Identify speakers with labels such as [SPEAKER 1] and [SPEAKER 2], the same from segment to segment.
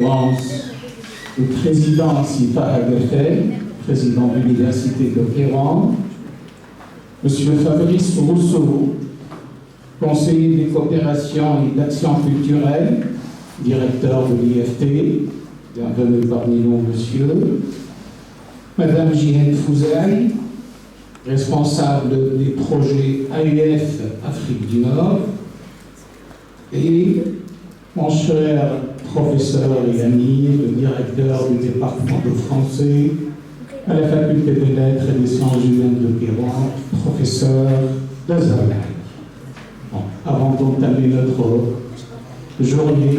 [SPEAKER 1] Le président Sifa Hagertel, président de l'Université de Kéran, Monsieur Fabrice Rousseau, conseiller des coopérations et d'action culturelle, directeur de l'IFT, bienvenue parmi nous, monsieur, Madame Jihad Fouzaï, responsable des projets AUF Afrique du Nord, et mon cher professeur et ami, le directeur du département de français à la faculté des lettres et des sciences humaines de Kéran, professeur Dazarlaï. Bon, avant d'entamer notre journée,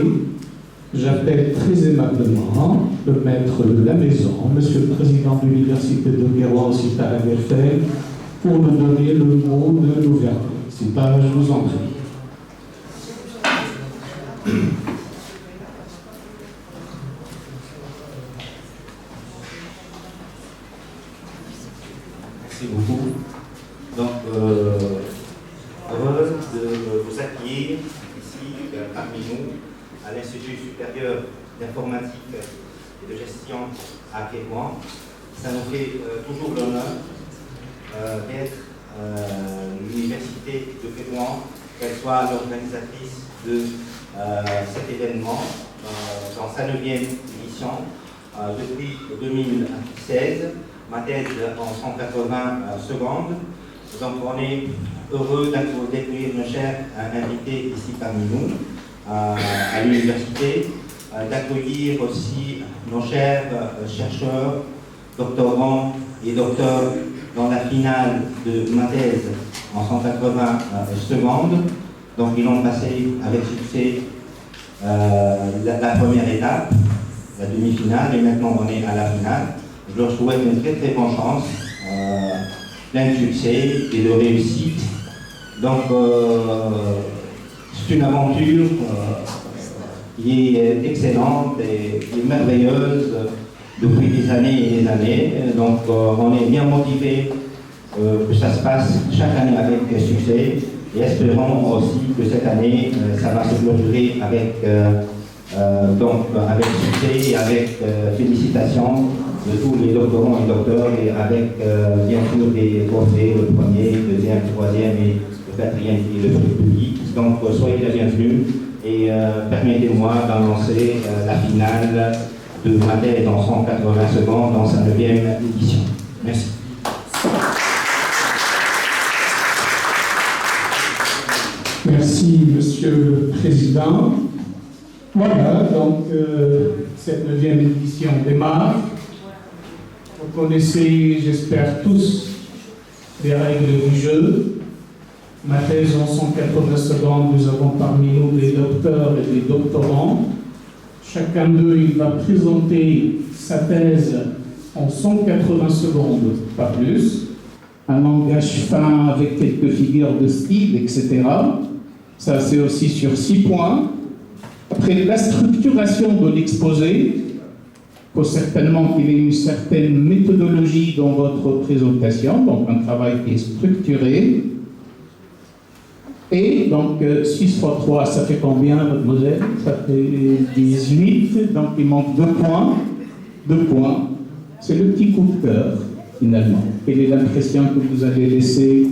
[SPEAKER 1] j'appelle très aimablement le maître de la maison, monsieur le président de l'université de Kéran, Sifa Hagertel, pour nous donner le mot de l'ouverture. Sifa, je vous en prie.
[SPEAKER 2] Merci beaucoup. Donc, heureux de vous accueillir ici parmi nous à l'Institut supérieur d'informatique et de gestion à Kérouan. Ça nous fait toujours l'honneur d'être l'Université de Kérouan, qu'elle soit l'organisatrice de cet événement dans sa 9e édition depuis 2016. Ma thèse en 180 secondes. Donc on est heureux d'accueillir nos chers invités ici parmi nous à l'université, d'accueillir aussi nos chers chercheurs, doctorants et docteurs dans la finale de ma thèse en 180 secondes. Donc ils ont passé avec succès la première étape, la demi-finale, et maintenant on est à la finale. Je leur souhaite une très très bonne chance, plein de succès et de réussite. Donc c'est une aventure qui est excellente et merveilleuse depuis des années et des années. Donc on est bien motivé que ça se passe chaque année avec succès, et espérons aussi que cette année ça va se clôturer avec succès et avec félicitations de tous les doctorants et docteurs, et avec bien sûr des trophées, le premier, le deuxième, le troisième et le quatrième qui est le prix public. Donc soyez les bienvenus et permettez-moi d'annoncer la finale de ma thèse en 180 secondes dans sa 9e édition. Merci.
[SPEAKER 1] Merci, Monsieur le Président. Voilà, donc cette 9e édition démarre. Vous connaissez, j'espère tous, les règles du jeu. Ma thèse en 180 secondes, nous avons parmi nous des docteurs et des doctorants. Chacun d'eux, il va présenter sa thèse en 180 secondes, pas plus. Un langage fin avec quelques figures de style, etc. Ça, c'est aussi sur 6 points. Après la structuration de l'exposé, il faut certainement qu'il y ait une certaine méthodologie dans votre présentation, donc un travail qui est structuré. Et donc 6 fois 3, ça fait combien, mademoiselle? Ça fait 18, donc il manque 2 points. 2 points, c'est le petit coup de cœur, finalement. Quelle est l'impression que vous allez laisser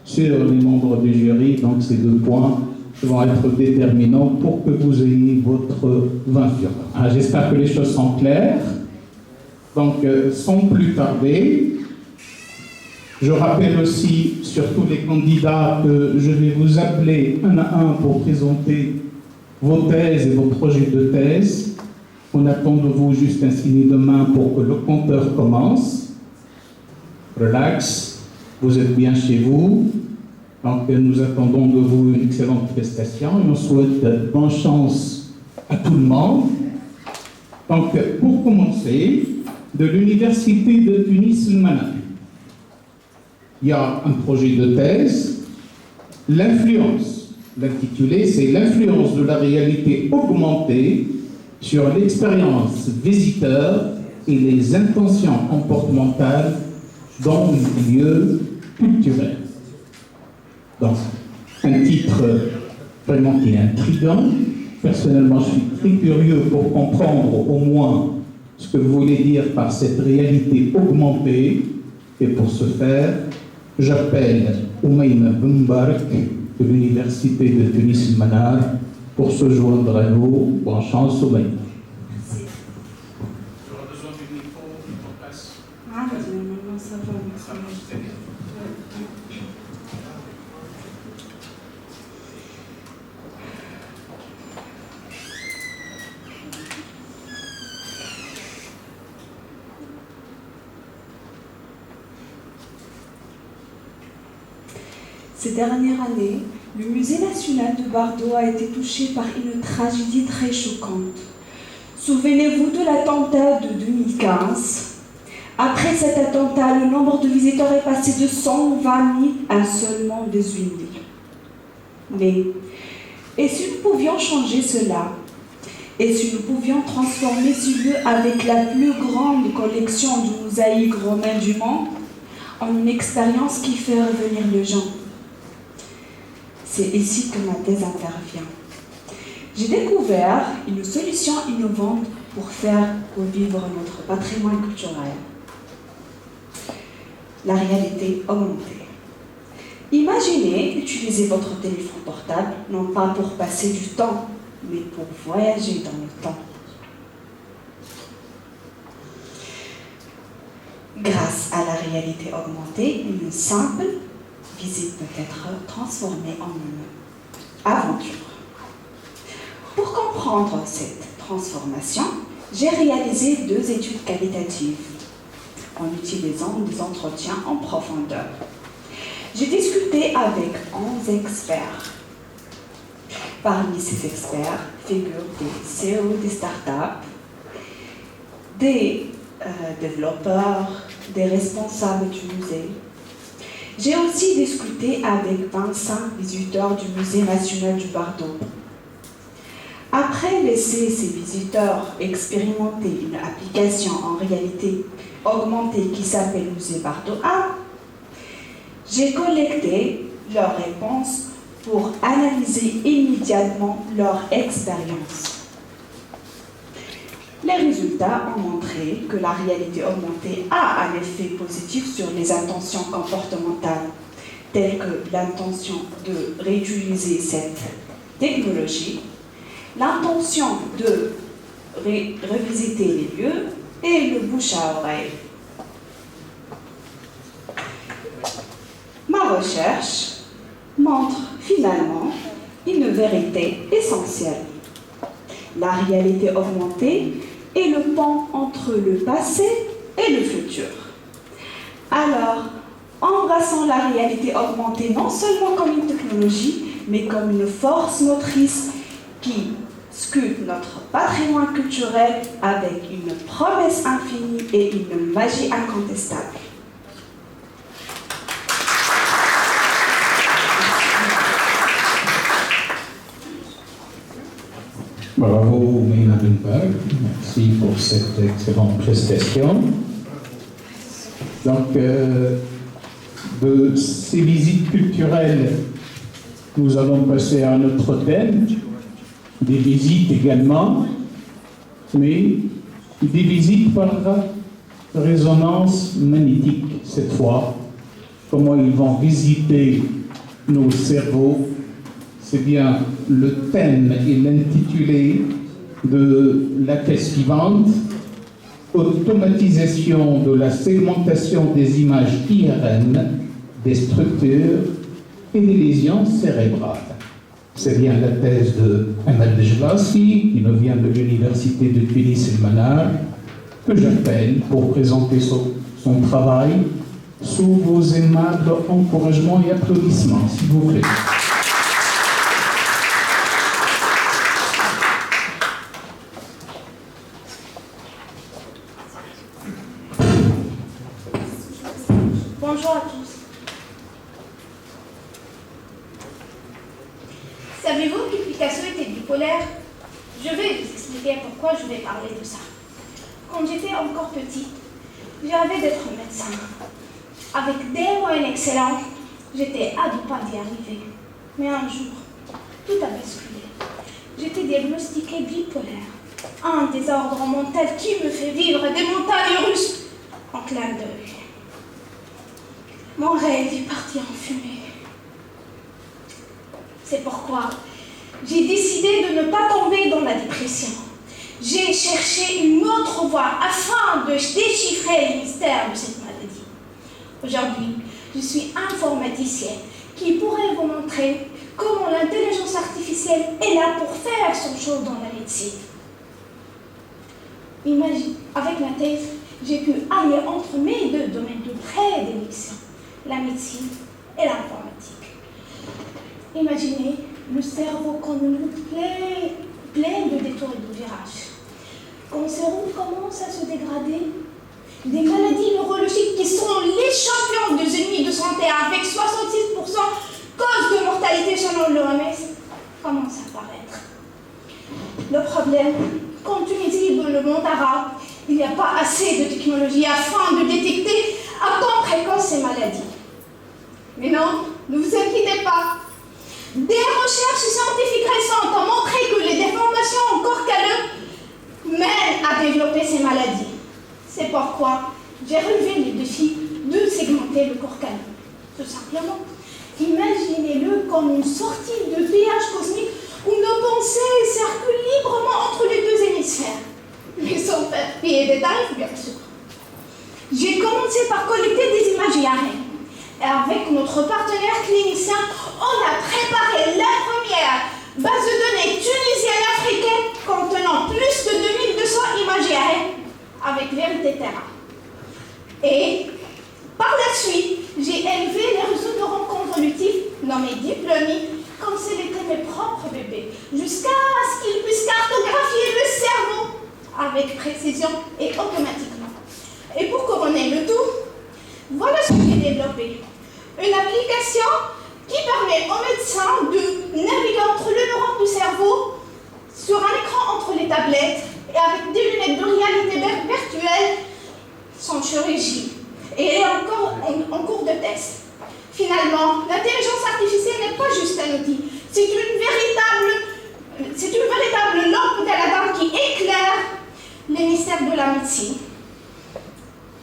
[SPEAKER 1] sur les membres du jury? Donc ces 2 points vont être déterminants pour que vous ayez votre vainqueur. J'espère que les choses sont claires. Donc, sans plus tarder, je rappelle aussi, surtout les candidats, que je vais vous appeler un à un pour présenter vos thèses et vos projets de thèse. On attend de vous juste un signe de main pour que le compteur commence. Relax, vous êtes bien chez vous. Donc nous attendons de vous une excellente prestation et on souhaite bonne chance à tout le monde. Donc pour commencer, de l'Université de Tunis-Manaf, il y a un projet de thèse, l'influence. L'intitulé, c'est l'influence de la réalité augmentée sur l'expérience visiteur et les intentions comportementales dans le milieu culturel. Donc, un titre vraiment qui est intriguant, Personnellement, je suis très curieux pour comprendre au moins ce que vous voulez dire par cette réalité augmentée. Et pour ce faire, j'appelle Oumaïma Bumbark de l'Université de Tunis-Manar pour se joindre à nous. Bonne chance, Oumaïma.
[SPEAKER 3] J'aurai besoin du micro en place.
[SPEAKER 4] Ah, non, ça va.
[SPEAKER 3] Ça marche, c'est bien.
[SPEAKER 4] Ces dernières années, le Musée national de Bardo a été touché par une tragédie très choquante. Souvenez-vous de l'attentat de 2015. Après cet attentat, le nombre de visiteurs est passé de 120 000 à seulement 18 000. Mais, et si nous pouvions changer cela? Et si nous pouvions transformer ce lieu avec la plus grande collection de mosaïques romains du monde en une expérience qui fait revenir les gens? C'est ici que ma thèse intervient. J'ai découvert une solution innovante pour faire revivre notre patrimoine culturel. La réalité augmentée. Imaginez utiliser votre téléphone portable, non pas pour passer du temps, mais pour voyager dans le temps. Grâce à la réalité augmentée, une simple visite peut être transformée en une aventure. Pour comprendre cette transformation, j'ai réalisé 2 études qualitatives en utilisant des entretiens en profondeur. J'ai discuté avec 11 experts. Parmi ces experts figurent des CEO des startups, des développeurs, des responsables du musée. J'ai aussi discuté avec 25 visiteurs du Musée national du Bardo. Après laisser ces visiteurs expérimenter une application en réalité augmentée qui s'appelle Musée Bardo A, j'ai collecté leurs réponses pour analyser immédiatement leur expérience. Les résultats ont montré que la réalité augmentée a un effet positif sur les intentions comportementales, telles que l'intention de réutiliser cette technologie, l'intention de revisiter les lieux et le bouche à oreille. Ma recherche montre finalement une vérité essentielle. La réalité augmentée est le pont entre le passé et le futur. Alors, embrassons la réalité augmentée non seulement comme une technologie, mais comme une force motrice qui sculpte notre patrimoine culturel avec une promesse infinie et une magie incontestable.
[SPEAKER 1] Bravo, Oumaïma Bumbark. Merci pour cette excellente prestation. Donc, de ces visites culturelles, nous allons passer à un autre thème, des visites également, mais des visites par résonance magnétique cette fois. Comment ils vont visiter nos cerveaux. C'est bien le thème et l'intitulé de la thèse suivante, automatisation de la segmentation des images IRM, des structures et des lésions cérébrales. C'est bien la thèse de Ahmed Jlassi, qui nous vient de l'Université de Tunis-Manar, que j'appelle pour présenter son travail sous vos aimables encouragements et applaudissements, s'il vous plaît.
[SPEAKER 5] Bonjour à tous. Savez-vous que Picasso était bipolaire? Je vais vous expliquer pourquoi je vais parler de ça. Quand j'étais encore petite, je rêvais d'être médecin. Avec des moyens excellents, j'étais à 2 pas d'y arriver. Mais un jour, tout a basculé. j'étais diagnostiquée bipolaire. Un désordre mental qui me fait vivre des montagnes russes en clin d'œil. Mon rêve est parti en fumée. C'est pourquoi j'ai décidé de ne pas tomber dans la dépression. J'ai cherché une autre voie afin de déchiffrer le mystère de cette maladie. Aujourd'hui, je suis informaticienne qui pourrait vous montrer comment l'intelligence artificielle est là pour faire son show dans la médecine. Imagine, avec ma thèse, j'ai pu allier entre mes deux domaines de prédilection, la médecine et l'informatique. Imaginez le cerveau comme une route pleine de détours et de virages. Quand ce cerveau commence à se dégrader, des maladies neurologiques qui sont les champions des ennemis de santé avec 66% cause de mortalité selon l'OMS commencent à apparaître. Le problème, qu'en Tunisie ou dans le monde arabe, il n'y a pas assez de technologie afin de détecter à temps précoce ces maladies. Mais non, ne vous inquiétez pas. Des recherches scientifiques récentes ont montré que les déformations au corps calleux mènent à développer ces maladies. C'est pourquoi j'ai relevé le défi de segmenter le corps calleux. Tout simplement, imaginez-le comme une sortie de pH cosmique où nos pensées circulent librement entre les deux hémisphères, mais sans faire payer des tarifs, bien sûr. J'ai commencé par collecter des images IRM. Et avec notre partenaire clinicien, on a préparé la première base de données tunisienne africaine contenant plus de 2200 images IRM avec Vérité Terra. Et par la suite, j'ai élevé les réseaux neurones convolutifs nommés Diplomi comme s'ils étaient mes propres bébés, jusqu'à ce qu'ils puissent cartographier le cerveau avec précision et automatiquement. Et pour couronner le tout, voilà ce que j'ai développé. Une application qui permet aux médecins de naviguer entre le neurone du cerveau sur un écran entre les tablettes et avec des lunettes de réalité virtuelle sans chirurgie. Et elle est encore en cours de test. Finalement, l'intelligence artificielle n'est pas juste un outil, c'est une véritable lampe d'Aladin qui éclaire les mystères de la médecine.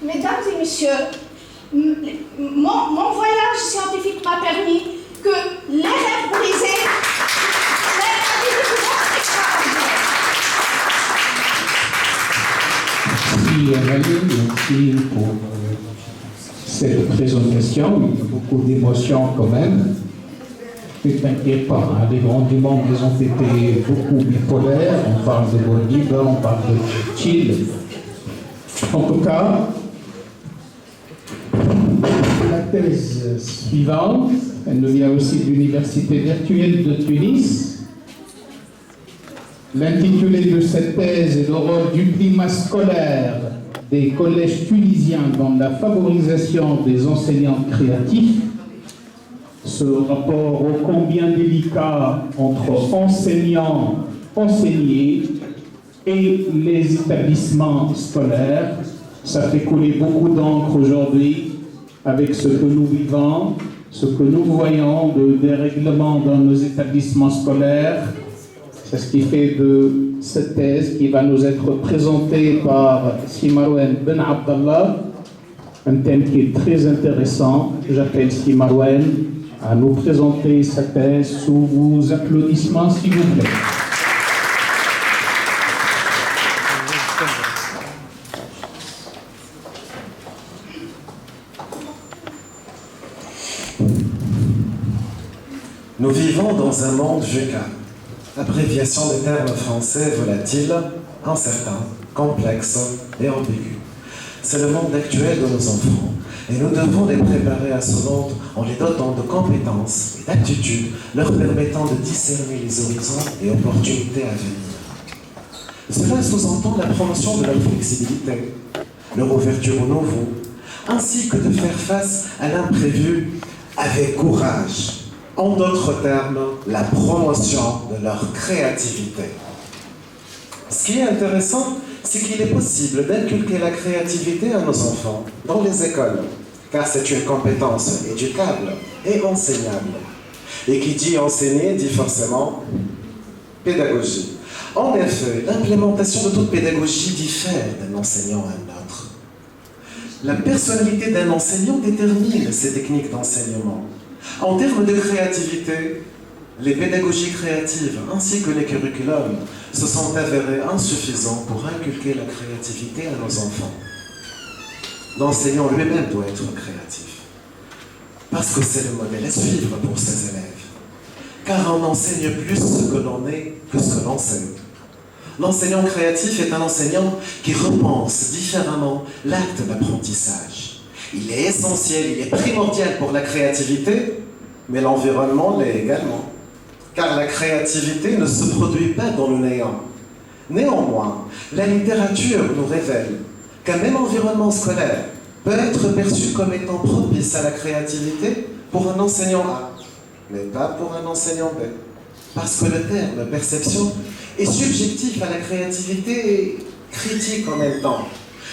[SPEAKER 5] Mesdames et messieurs, mon voyage scientifique m'a permis que les rêves brisés mènent à des découvertes extraordinaires.
[SPEAKER 1] Merci Valérie, merci pour cette présentation. Il y a beaucoup d'émotions quand même. Ne t'inquiète pas, hein, les grands du monde, ils ont été beaucoup bipolaires. On parle de Bolívar, on parle de Chili. En tout cas, la thèse suivante, elle nous vient aussi de l'Université virtuelle de Tunis. L'intitulé de cette thèse est le rôle du climat scolaire des collèges tunisiens dans la favorisation des enseignants créatifs. Ce rapport ô combien délicat entre enseignants, enseignés et les établissements scolaires, ça fait couler beaucoup d'encre aujourd'hui avec ce que nous vivons, ce que nous voyons de dérèglement dans nos établissements scolaires. C'est ce qui fait de cette thèse qui va nous être présentée par Simarouen Ben Abdallah, un thème qui est très intéressant. J'appelle Simarouen à nous présenter sa thèse sous vos applaudissements, s'il vous plaît.
[SPEAKER 6] Nous vivons dans un monde VUCA, abréviation des termes français volatiles, incertains, complexes et ambigus. C'est le monde actuel de nos enfants et nous devons les préparer à ce monde en les dotant de compétences et d'aptitudes leur permettant de discerner les horizons et opportunités à venir. Cela sous-entend la promotion de leur flexibilité, leur ouverture au nouveau, ainsi que de faire face à l'imprévu avec courage. En d'autres termes, la promotion de leur créativité. Ce qui est intéressant, c'est qu'il est possible d'inculquer la créativité à nos enfants dans les écoles, car c'est une compétence éducable et enseignable. Et qui dit enseigner dit forcément Pédagogie. En effet, l'implémentation de toute pédagogie diffère d'un enseignant à un autre. La personnalité d'un enseignant détermine ses techniques d'enseignement. En termes de créativité, les pédagogies créatives ainsi que les curriculums se sont avérés insuffisants pour inculquer la créativité à nos enfants. L'enseignant lui-même doit être créatif, parce que c'est le modèle à suivre pour ses élèves. Car on enseigne plus ce que l'on est que ce que l'on enseigne. L'enseignant créatif est un enseignant qui repense différemment l'acte d'apprentissage. Il est essentiel, il est primordial pour la créativité, mais l'environnement l'est également. Car la créativité ne se produit pas dans le néant. Néanmoins, la littérature nous révèle qu'un même environnement scolaire peut être perçu comme étant propice à la créativité pour un enseignant A, mais pas pour un enseignant B. Parce que le terme perception est subjectif à la créativité et critique en même temps.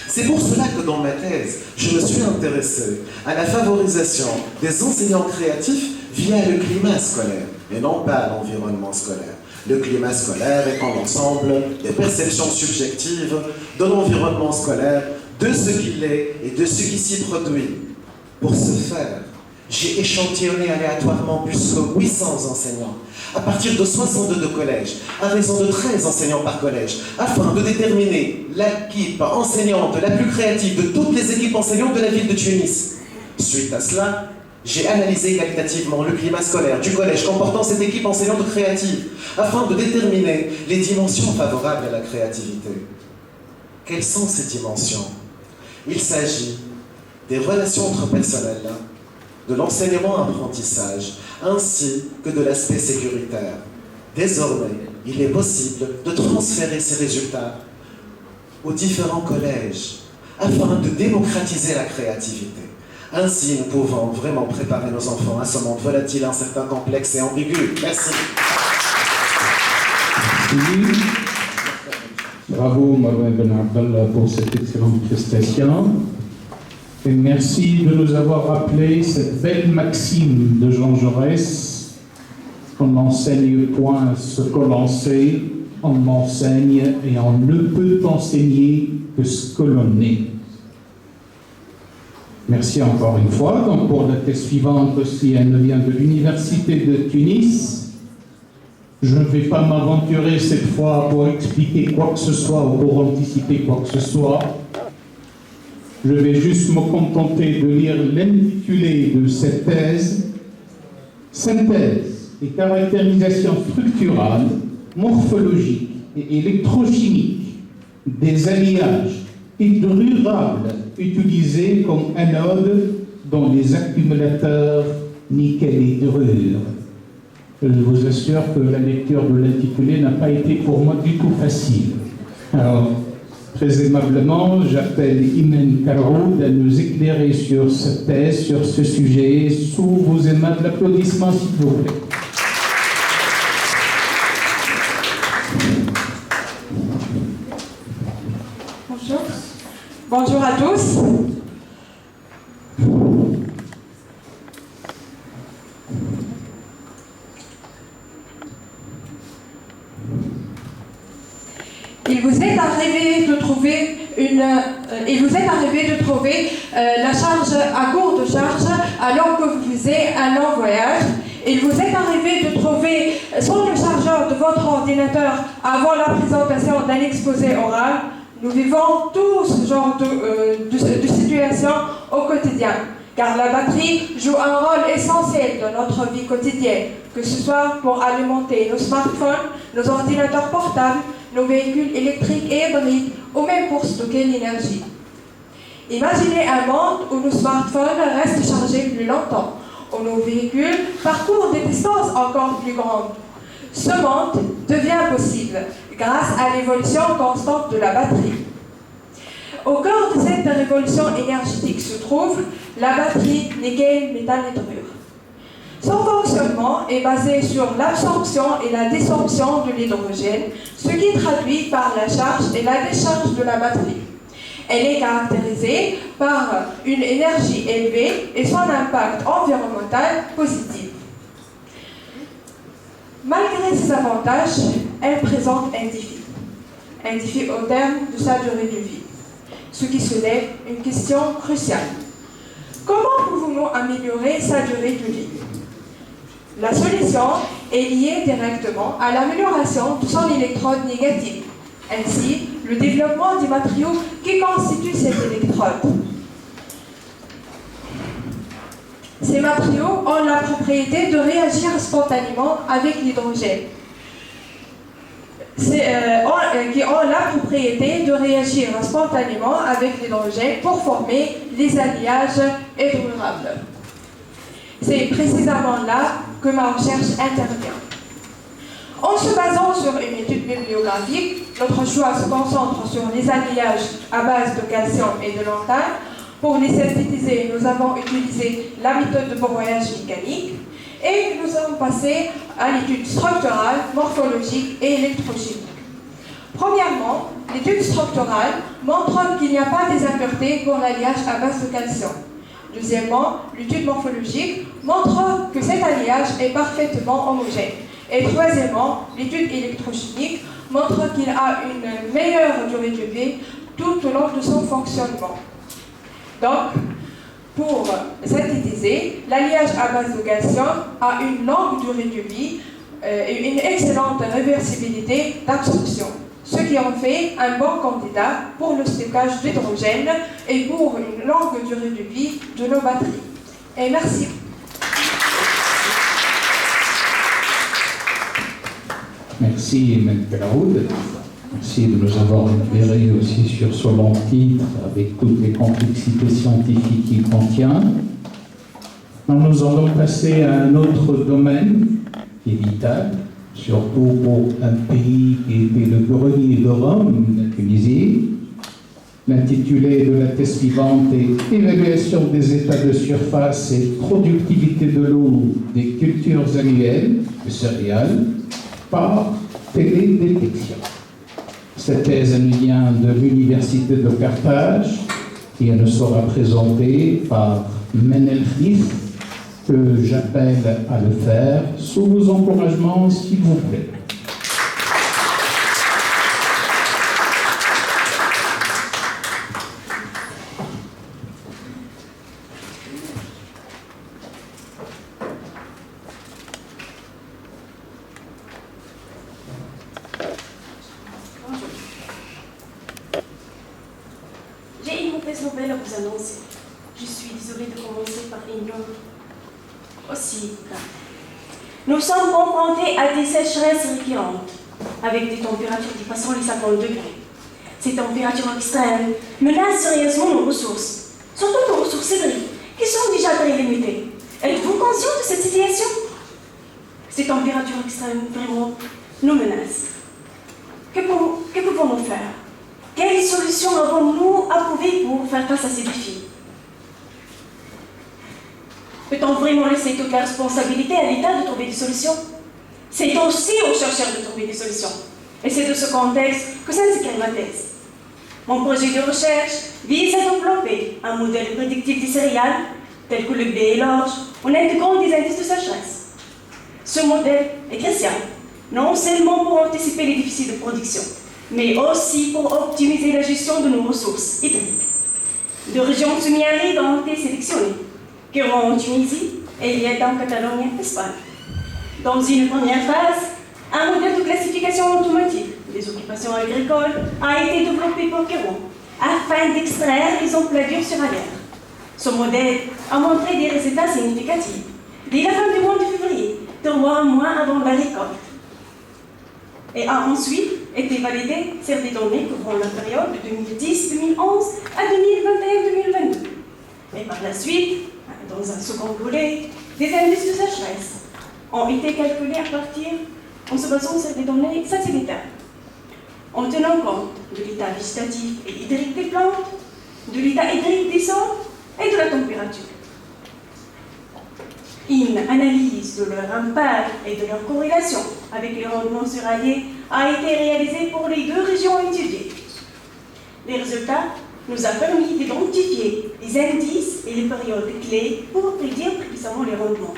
[SPEAKER 6] C'est pour cela que dans ma thèse, je me suis intéressé à la favorisation des enseignants créatifs via le climat scolaire, et non pas l'environnement scolaire. Le climat scolaire étant l'ensemble des perceptions subjectives de l'environnement scolaire, de ce qu'il est et de ce qui s'y produit. Pour ce faire, j'ai échantillonné aléatoirement plus que 800 enseignants, à partir de 62 collèges, à raison de 13 enseignants par collège, afin de déterminer l'équipe enseignante la plus créative de toutes les équipes enseignantes de la ville de Tunis. Suite à cela, j'ai analysé qualitativement le climat scolaire du collège comportant cette équipe enseignante créative, afin de déterminer les dimensions favorables à la créativité. Quelles sont ces dimensions? Il s'agit des relations interpersonnelles, de l'enseignement-apprentissage, ainsi que de l'aspect sécuritaire. Désormais, il est possible de transférer ces résultats aux différents collèges, afin de démocratiser la créativité. Ainsi, nous pouvons vraiment préparer nos enfants à ce monde volatile, incertain, complexe et ambigu. Merci.
[SPEAKER 1] Merci. Bravo, Marouane Ben Abdallah, pour cette excellente prestation. Et merci de nous avoir rappelé cette belle maxime de Jean Jaurès: on n'enseigne point ce que l'on sait, on enseigne et on ne peut enseigner que ce que l'on est. Merci encore une fois. Donc pour la thèse suivante aussi, elle vient de l'Université de Tunis. Je ne vais pas m'aventurer cette fois pour expliquer quoi que ce soit ou pour anticiper quoi que ce soit. Je vais juste me contenter de lire l'intitulé de cette thèse: Synthèse et caractérisation structurale, morphologique et électrochimique des alliages hydrurables utilisés comme anode dans les accumulateurs nickel-hydrure. Je vous assure que la lecture de l'intitulé n'a pas été pour moi du tout facile. Alors, très aimablement, j'appelle Imen Karoud à nous éclairer sur cette thèse, sur ce sujet, sous vos aimables applaudissements, s'il vous plaît.
[SPEAKER 7] Bonjour. Bonjour à tous. Il vous est arrivé de trouver la charge à courte charge alors que vous faisiez un long voyage. Il vous est arrivé de trouver sur le chargeur de votre ordinateur avant la présentation d'un exposé oral. Nous vivons tout ce genre de situation au quotidien, car la batterie joue un rôle essentiel dans notre vie quotidienne, que ce soit pour alimenter nos smartphones, nos ordinateurs portables, nos véhicules électriques et hybrides, ou même pour stocker l'énergie. Imaginez un monde où nos smartphones restent chargés plus longtemps, où nos véhicules parcourent des distances encore plus grandes. Ce monde devient possible grâce à l'évolution constante de la batterie. Au cœur de cette révolution énergétique se trouve la batterie nickel-métal-hydrure. Son fonctionnement est basé sur l'absorption et la désorption de l'hydrogène, ce qui traduit par la charge et la décharge de la batterie. Elle est caractérisée par une énergie élevée et son impact environnemental positif. Malgré ces avantages, elle présente un défi. Un défi au terme de sa durée de vie. Ce qui soulève une question cruciale. Comment pouvons-nous améliorer sa durée de vie? La solution est liée directement à l'amélioration de son électrode négative, ainsi le développement des matériaux qui constituent cette électrode. Ces matériaux ont la propriété de réagir spontanément avec l'hydrogène. Qui ont la propriété de réagir spontanément avec l'hydrogène pour former les alliages hydrurables. C'est précisément là que ma recherche intervient. En se basant sur une étude bibliographique, notre choix se concentre sur les alliages à base de calcium et de lantane. Pour les synthétiser, nous avons utilisé la méthode de broyage mécanique et nous sommes passés à l'étude structurale, morphologique et électrochimique. Premièrement, l'étude structurale montre qu'il n'y a pas des impuretés pour l'alliage à base de calcium. Deuxièmement, l'étude morphologique montre que cet alliage est parfaitement homogène. Et troisièmement, l'étude électrochimique montre qu'il a une meilleure durée de vie tout au long de son fonctionnement. Donc, pour synthétiser, l'alliage à base de calcium a une longue durée de vie et une excellente réversibilité d'absorption, ce qui en fait un bon candidat pour le stockage d'hydrogène et pour une longue durée de vie de nos batteries. Et merci.
[SPEAKER 1] Merci, Mme Pelaoud. Merci de nous avoir éclairé aussi sur son long titre avec toutes les complexités scientifiques qu'il contient. Nous allons passer à un autre domaine qui est vital, surtout pour un pays qui était le grenier de Rome, la Tunisie. L'intitulé de la thèse suivante est « Évaluation des états de surface et productivité de l'eau des cultures annuelles de céréales par télédétection ». Cette thèse nous vient de l'Université de Carthage et elle nous sera présentée par Menel Khif, que j'appelle à le faire sous vos encouragements, s'il vous plaît.
[SPEAKER 8] J'ai une mauvaise nouvelle à vous annoncer. Je suis désolée de commencer par une note aussi grave. Nous sommes confrontés à des sécheresses récurrentes, avec des températures dépassant les 50 degrés. Ces températures extrêmes menacent sérieusement nos ressources, surtout nos ressources hydriques, qui sont déjà très limitées. Êtes-vous conscient de cette situation? Ces températures extrêmes vraiment nous menacent. Que pouvons-nous faire? Quelles solutions avons-nous approuvées pour faire face à ces défis? Peut-on vraiment laisser toute la responsabilité à l'État de trouver des solutions? C'est aussi aux chercheurs de trouver des solutions. Et c'est de ce contexte que s'inscrit ma thèse. Mon projet de recherche vise à développer un modèle prédictif des céréales, tel que le blé et l'orge, en intégrant des indices de sécheresse. Ce modèle est crucial, non seulement pour anticiper les déficits de production, mais aussi pour optimiser la gestion de nos ressources hydriques. De régions semi-arides ont été sélectionnées, Quirón en Tunisie et Lleida en Catalogne, Espagne. Dans une première phase, un modèle de classification automatique des occupations agricoles a été développé pour Quirón afin d'extraire les emplois-durs céréalières. Ce modèle a montré des résultats significatifs dès la fin du mois de février, 3 mois avant la récolte, et a ensuite été validé sur des données couvrant la période de 2010-2011 à 2021-2022. Et par la suite, dans un second volet, des indices de sécheresse ont été calculés en se basant sur des données satellitaires, en tenant compte de l'état végétatif et hydrique des plantes, de l'état hydrique des sols et de la température. Une analyse de leur impact et de leur corrélation avec les rendements céréaliers a été réalisée pour les 2 régions étudiées. Les résultats nous ont permis d'identifier les indices et les périodes clés pour prédire précisément les rendements.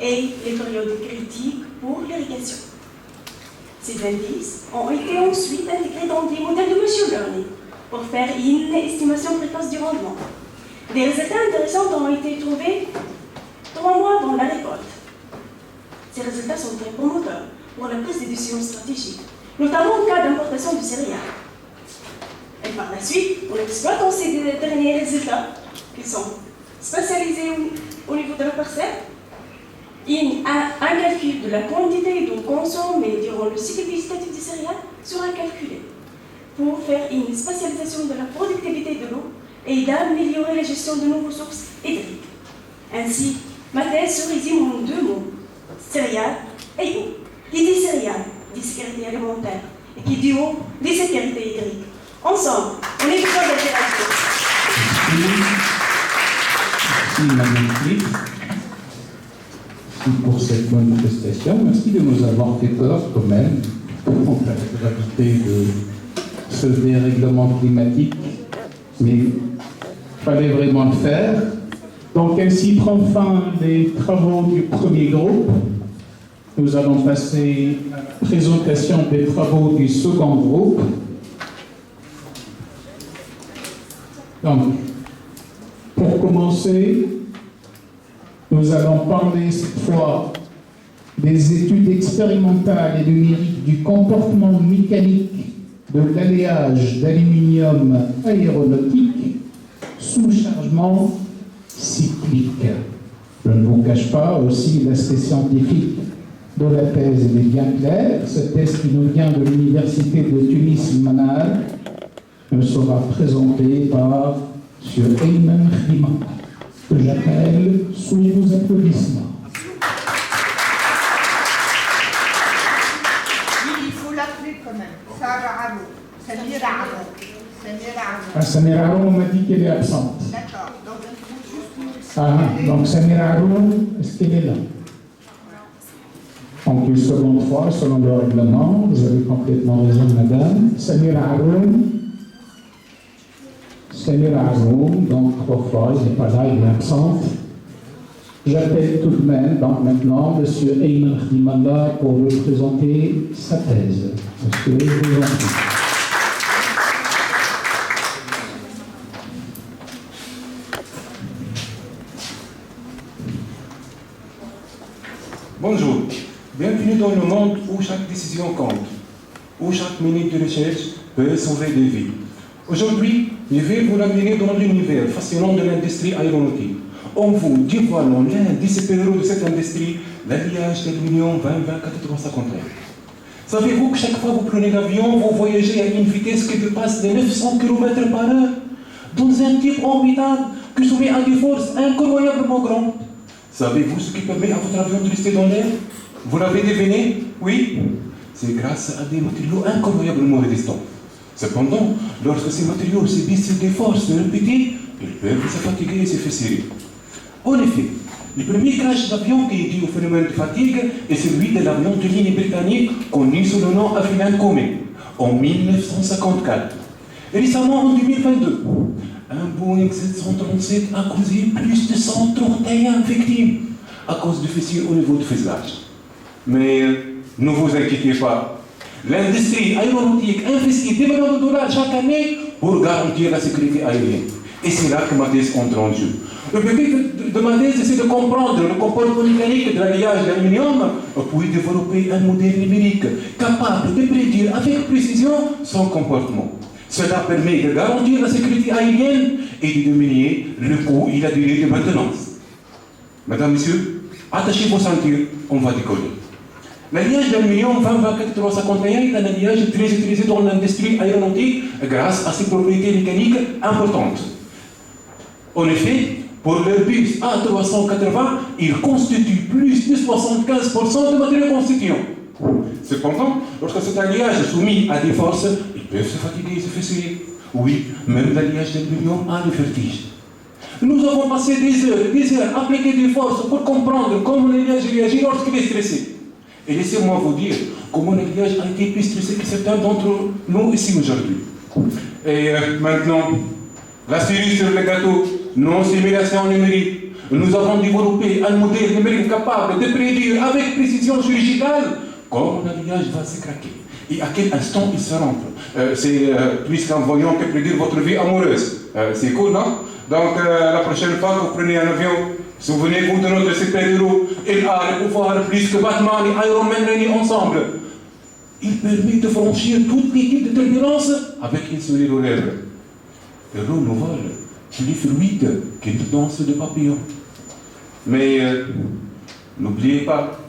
[SPEAKER 8] et les périodes critiques pour l'irrigation. Ces indices ont été ensuite intégrés dans des modèles de machine learning pour faire une estimation précoce du rendement. Des résultats intéressants ont été trouvés 3 mois dans la récolte. Ces résultats sont très promoteurs pour la prise de décisions stratégiques, notamment en cas d'importation de céréales. Et par la suite, en exploitant ces derniers résultats, qui sont spécialisés au niveau de la parcelle, un calcul de la quantité d'eau consommée durant le cycle végétatif des céréales sera calculé pour faire une spécialisation de la productivité de l'eau et d'améliorer la gestion de nos ressources hydriques. Ainsi, ma thèse se résume en 2 mots, céréales et eau. Qui dit céréales, dit sécurité alimentaire, et qui dit eau, dit sécurité hydrique. Ensemble, on est besoin d'interagir.
[SPEAKER 1] Merci, Madame Flick. Merci pour cette manifestation. Merci de nous avoir fait peur quand même contre la gravité de ce dérèglement climatique. Mais il fallait vraiment le faire. Donc ainsi prend fin les travaux du premier groupe. Nous allons passer à la présentation des travaux du second groupe. Donc, pour commencer, nous allons parler cette fois des études expérimentales et numériques du comportement mécanique de l'alliage d'aluminium aéronautique sous chargement cyclique. Je ne vous cache pas aussi l'aspect scientifique de la thèse est bien clair. Cette thèse qui nous vient de l'université de Tunis Manal me sera présentée par M. Ayman Khima, que j'appelle sous vos applaudissements.
[SPEAKER 9] Il faut l'appeler quand même. Sarah Arou. Samira Arou. Samira Arou.
[SPEAKER 1] Ah, Samira Arou, on m'a dit qu'elle est absente.
[SPEAKER 9] D'accord. Donc il faut juste nous...
[SPEAKER 1] Ah, donc Samira Arou, est-ce qu'elle est là? Donc une seconde fois, selon le règlement, vous avez complètement raison, madame. Samira Arou. Samira Arou, donc 3 fois, il n'est pas là, il est absent. J'appelle tout de même, donc maintenant, M. Ayman Khimalla pour lui présenter sa thèse. Monsieur, je vous en prie.
[SPEAKER 3] Bonjour, bienvenue dans le monde où chaque décision compte, où chaque minute de recherche peut sauver des vies. Aujourd'hui, je vais vous l'amener dans l'univers fascinant de l'industrie aéronautique, en vous dévoilant l'un des super-héros de cette industrie, l'alliage d'aluminium 20-24-351. Savez-vous que chaque fois que vous prenez l'avion, vous voyagez à une vitesse qui dépasse les 900 km par heure, dans un type orbitable qui soumet à des forces incroyablement grandes? Savez-vous ce qui permet à votre avion de rester dans l'air? Vous l'avez deviné? Oui? C'est grâce à des matériaux incroyablement résistants. Cependant, lorsque ces matériaux subissent des forces répétées, ils peuvent se fatiguer et se fesser. En effet, le premier crash d'avion qui est dû au phénomène de fatigue est celui de l'avion de ligne britannique connu sous le nom Afinan Comet, en 1954. Et récemment, en 2022, un Boeing 737 a causé plus de 131 victimes à cause de fissures au niveau du fuselage. Mais ne vous inquiétez pas, l'industrie aéronautique investit des millions de dollars chaque année pour garantir la sécurité aérienne. Et c'est là que ma thèse entre en jeu. Le but de ma thèse, c'est de comprendre le comportement mécanique de l'alliage d'aluminium, puis développer un modèle numérique capable de prédire avec précision son comportement. Cela permet de garantir la sécurité aérienne et de diminuer le coût et la durée de maintenance. Mesdames, Messieurs, attachez vos ceintures, on va décoller. L'alliage d'aluminium 20-24-351 est un alliage très utilisé dans l'industrie aéronautique grâce à ses propriétés mécaniques importantes. En effet, pour l'Airbus A380, il constitue plus de 75% de matériaux constituants. Cependant, lorsque cet alliage est soumis à des forces, ils peuvent se fatiguer et se fesser. Oui, même l'alliage d'aluminium a le vertige. Nous avons passé des heures à appliquer des forces pour comprendre comment l'alliage réagit lorsqu'il est stressé. Et laissez-moi vous dire comment l'alliage a été plus stressé que certains d'entre nous ici aujourd'hui. Et maintenant, la cerise sur le gâteau, non simulation numérique, Nous avons développé un modèle numérique capable de prédire avec précision chirurgicale quand l'alliage va se craquer et à quel instant il se rompt. C'est plus qu'un voyant que prédire votre vie amoureuse. C'est cool, non? Donc la prochaine fois que vous prenez un avion, souvenez-vous de notre super-héros. Il a le pouvoir plus que Batman et Iron Man réunis ensemble. Il permet de franchir toute l'équipe de turbulence avec une sourire aux lèvres. Le l'eau nous vole plus fluide qu'une danse de papillons. Mais n'oubliez pas,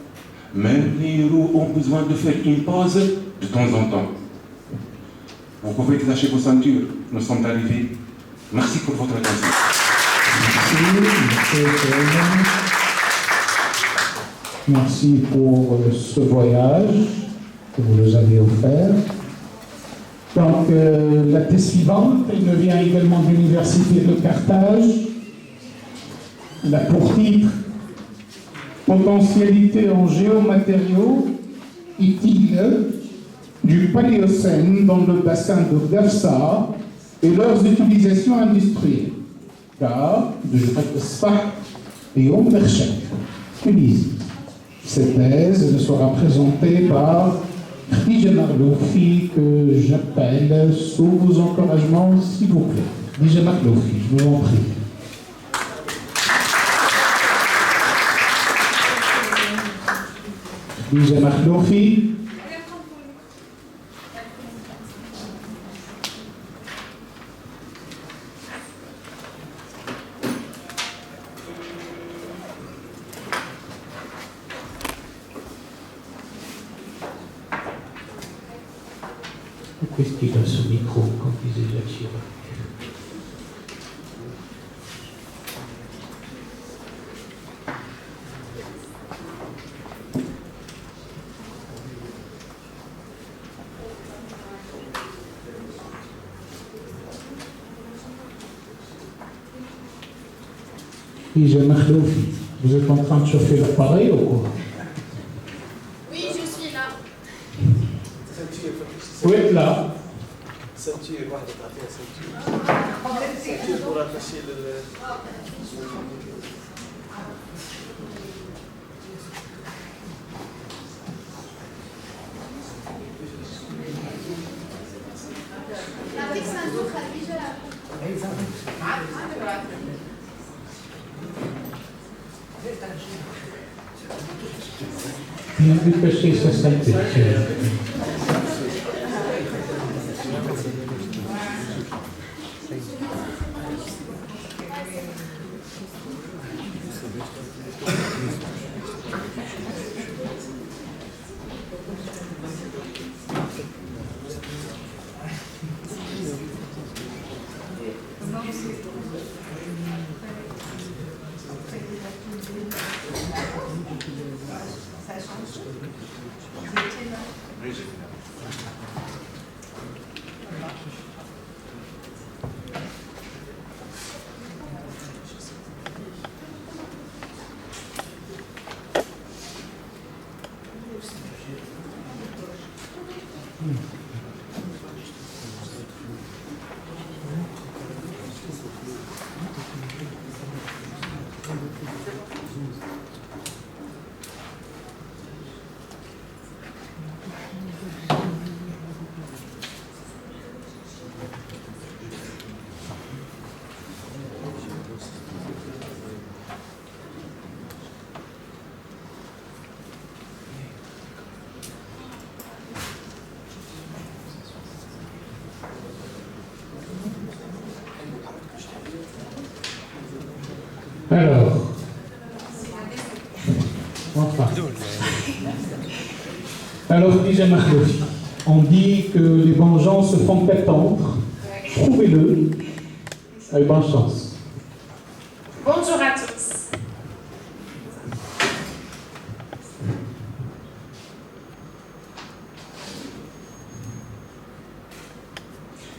[SPEAKER 3] même les héros ont besoin de faire une pause de temps en temps. Vous pouvez détacher vos ceintures, nous sommes arrivés. Merci pour votre attention.
[SPEAKER 1] Merci pour ce voyage que vous nous avez offert. Donc, la thèse suivante, elle vient également de l'Université de Carthage. Elle a pour titre « Potentialité en géomatériaux utiles du Paléocène dans le bassin de Gafsa et leurs utilisations industrielles ». Car de Sfah et Omberchek, Tunisie. Cette thèse sera présentée par Khadija Marloufi, que j'appelle sous vos encouragements, s'il vous plaît. Khadija Marloufi, je vous en prie. Khadija Marloufi. Qu'est-ce qu'il a ce micro quand il est là-dessus? Khadija Marloufi, vous êtes en train de chauffer l'appareil ou quoi?
[SPEAKER 5] Oui, je suis là.
[SPEAKER 1] Vous êtes là.
[SPEAKER 10] ceinture واحدة تعطيها ceinture pour rattacher le
[SPEAKER 5] يعطيك صندوق خديجة.
[SPEAKER 1] Bien dépêché, ça s'appelle. Alors, enfin. Alors, Khadija Marloufi, on dit que les bons gens se font attendre. Trouvez-le. Avec bonne chance.
[SPEAKER 5] Bonjour à tous.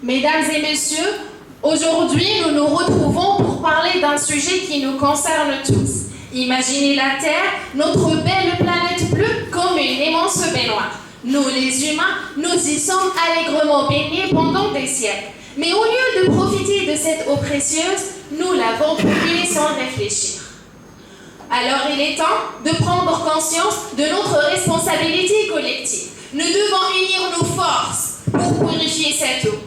[SPEAKER 5] Mesdames et messieurs, aujourd'hui, nous nous retrouvons pour parler d'un sujet qui nous concerne tous. Imaginez la Terre, notre belle planète bleue, comme une immense baignoire. Nous, les humains, nous y sommes allègrement baignés pendant des siècles. Mais au lieu de profiter de cette eau précieuse, nous l'avons polluée sans réfléchir.
[SPEAKER 11] Alors il est temps de prendre conscience de notre responsabilité collective. Nous devons unir nos forces pour purifier cette eau.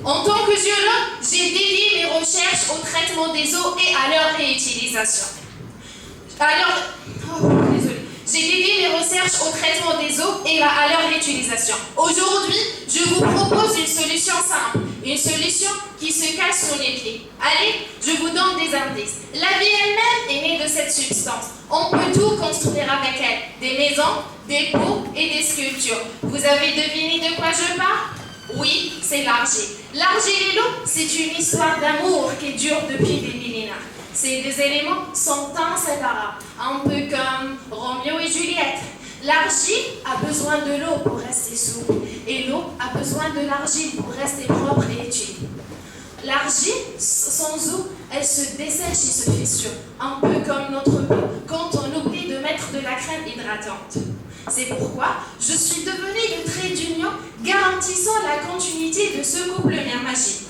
[SPEAKER 11] En tant que géologue, j'ai dédié mes recherches au traitement des eaux et à leur réutilisation. J'ai dédié mes recherches au traitement des eaux et à leur réutilisation. Aujourd'hui, je vous propose une solution simple, une solution qui se cache sous les pieds. Allez, je vous donne des indices. La vie elle-même est née de cette substance. On peut tout construire avec elle. Des maisons, des pots et des sculptures. Vous avez deviné de quoi je parle? Oui, c'est l'argile. L'argile et l'eau, c'est une histoire d'amour qui dure depuis des millénaires. Ces deux éléments sont inséparables, un peu comme Roméo et Juliette. L'argile a besoin de l'eau pour rester souple et l'eau a besoin de l'argile pour rester propre et utile. L'argile, sans eau, elle se dessèche et se fissure, un peu comme notre peau quand on oublie de mettre de la crème hydratante. C'est pourquoi je suis devenue le trait d'union garantissant la continuité de ce couple bien magique.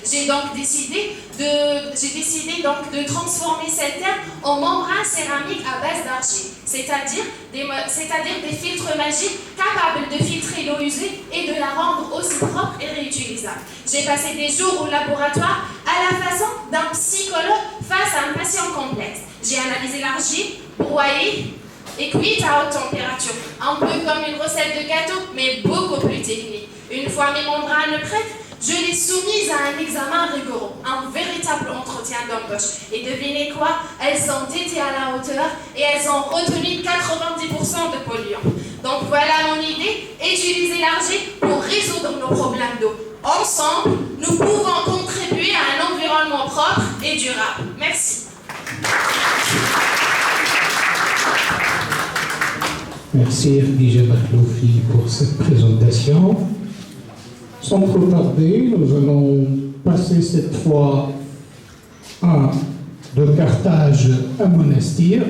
[SPEAKER 11] J'ai décidé de transformer cette terre en membrane céramique à base d'argile, c'est-à-dire des filtres magiques capables de filtrer l'eau usée et de la rendre aussi propre et réutilisable. J'ai passé des jours au laboratoire à la façon d'un psychologue face à un patient complexe. J'ai analysé l'argile, broyé et cuite à haute température, un peu comme une recette de gâteau, mais beaucoup plus technique. Une fois mes membranes prêtes, je l'ai soumise à un examen rigoureux, un véritable entretien d'embauche. Et devinez quoi? Elles ont été à la hauteur et elles ont retenu 90% de polluants. Donc voilà mon idée, utiliser l'argile pour résoudre nos problèmes d'eau. Ensemble, nous pouvons contribuer à un environnement propre et durable. Merci.
[SPEAKER 1] Merci Khadija Bakloufi pour cette présentation. Sans trop tarder, nous allons passer cette fois de Carthage à Monastir,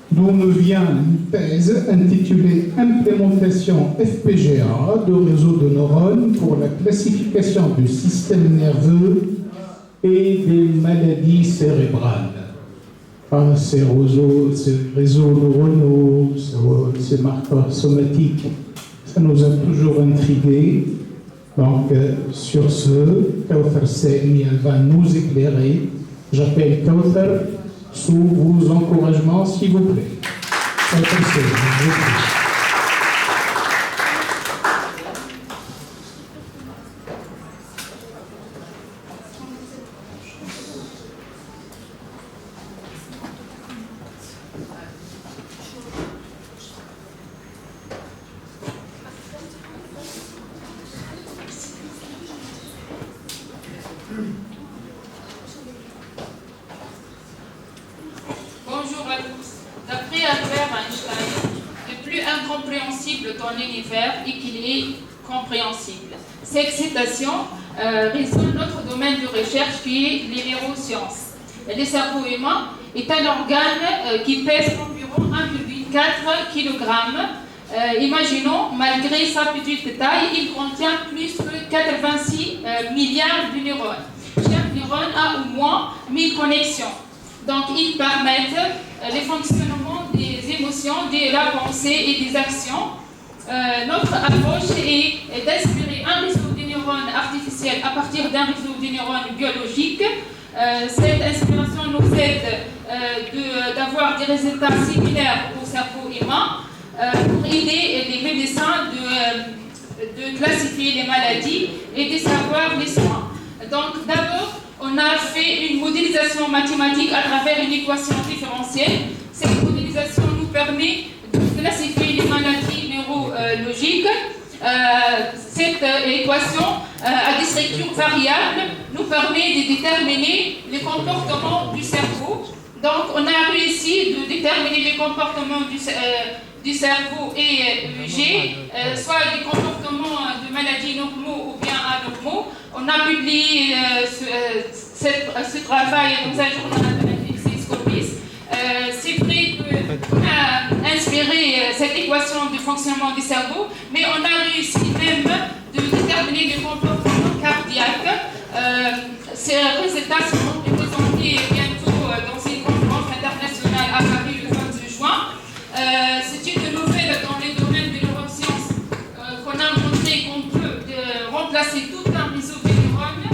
[SPEAKER 1] d'où nous vient une thèse intitulée « Implémentation FPGA de réseau de neurones pour la classification du système nerveux et des maladies cérébrales ». Ces réseaux neuronaux, ces marqueurs somatiques, ça nous a toujours intrigués. Donc, sur ce, Kauthar Saimi, elle va nous éclairer. J'appelle Kauthar sous vos encouragements, s'il vous plaît. Kauthar Saimi, je vous prie.
[SPEAKER 12] Bonjour à tous. D'après Albert Einstein, le plus incompréhensible ton univers est qu'il est compréhensible. Cette citation résume notre domaine de recherche qui est les neurosciences. Le cerveau humain est un organe qui pèse environ 1,4 kg. Imaginons, malgré sa petite taille, il contient plus de 86 milliards de neurones. Chaque neurone a au moins 1000 connexions. Donc, ils permettent le fonctionnement des émotions, de la pensée et des actions. Notre approche est d'inspirer un réseau de neurones artificiels à partir d'un réseau de neurones biologiques. Cette inspiration nous aide d'avoir des résultats similaires au cerveau humain pour aider les médecins de classifier les maladies et de savoir les soins. Donc, d'abord, on a fait une modélisation mathématique à travers une équation différentielle. Cette modélisation nous permet de classifier les maladies neurologiques. Cette équation à des structures variables nous permet de déterminer le comportement du cerveau. Donc, on a réussi de déterminer le comportement du cerveau EEG, soit des comportements de maladies normaux ou bien anormaux. On a publié ce travail dans un journal de l'Infectious Scopis. C'est vrai qu'on a inspiré cette équation du fonctionnement du cerveau, mais on a réussi même de déterminer le comportement cardiaque. Ces résultats sont représentés remplacer tout un réseau de neurones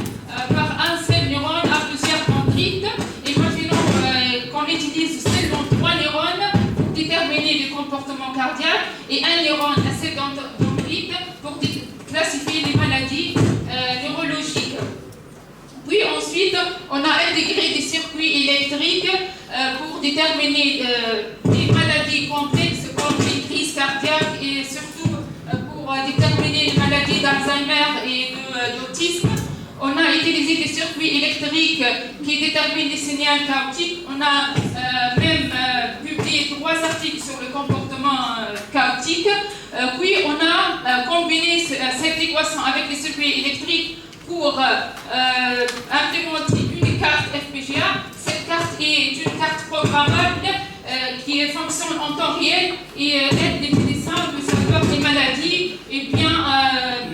[SPEAKER 12] par un seul neurone à plusieurs dendrites. Imaginons qu'on utilise seulement 3 neurones pour déterminer le comportement cardiaque et un neurone à 7 dendrites pour classifier les maladies neurologiques. Puis ensuite, on a intégré des circuits électriques pour déterminer des maladies complexes comme les crises cardiaques et surtout pour déterminer les maladies d'Alzheimer et d'autisme. On a utilisé des circuits électriques qui déterminent les signaux chaotiques. On a même publié 3 articles sur le comportement chaotique. Puis on a combiné cette équation avec les circuits électriques pour implémenter une carte FPGA. Cette carte est une carte programmable qui fonctionne en temps réel et aide les médecins à savoir les maladies et bien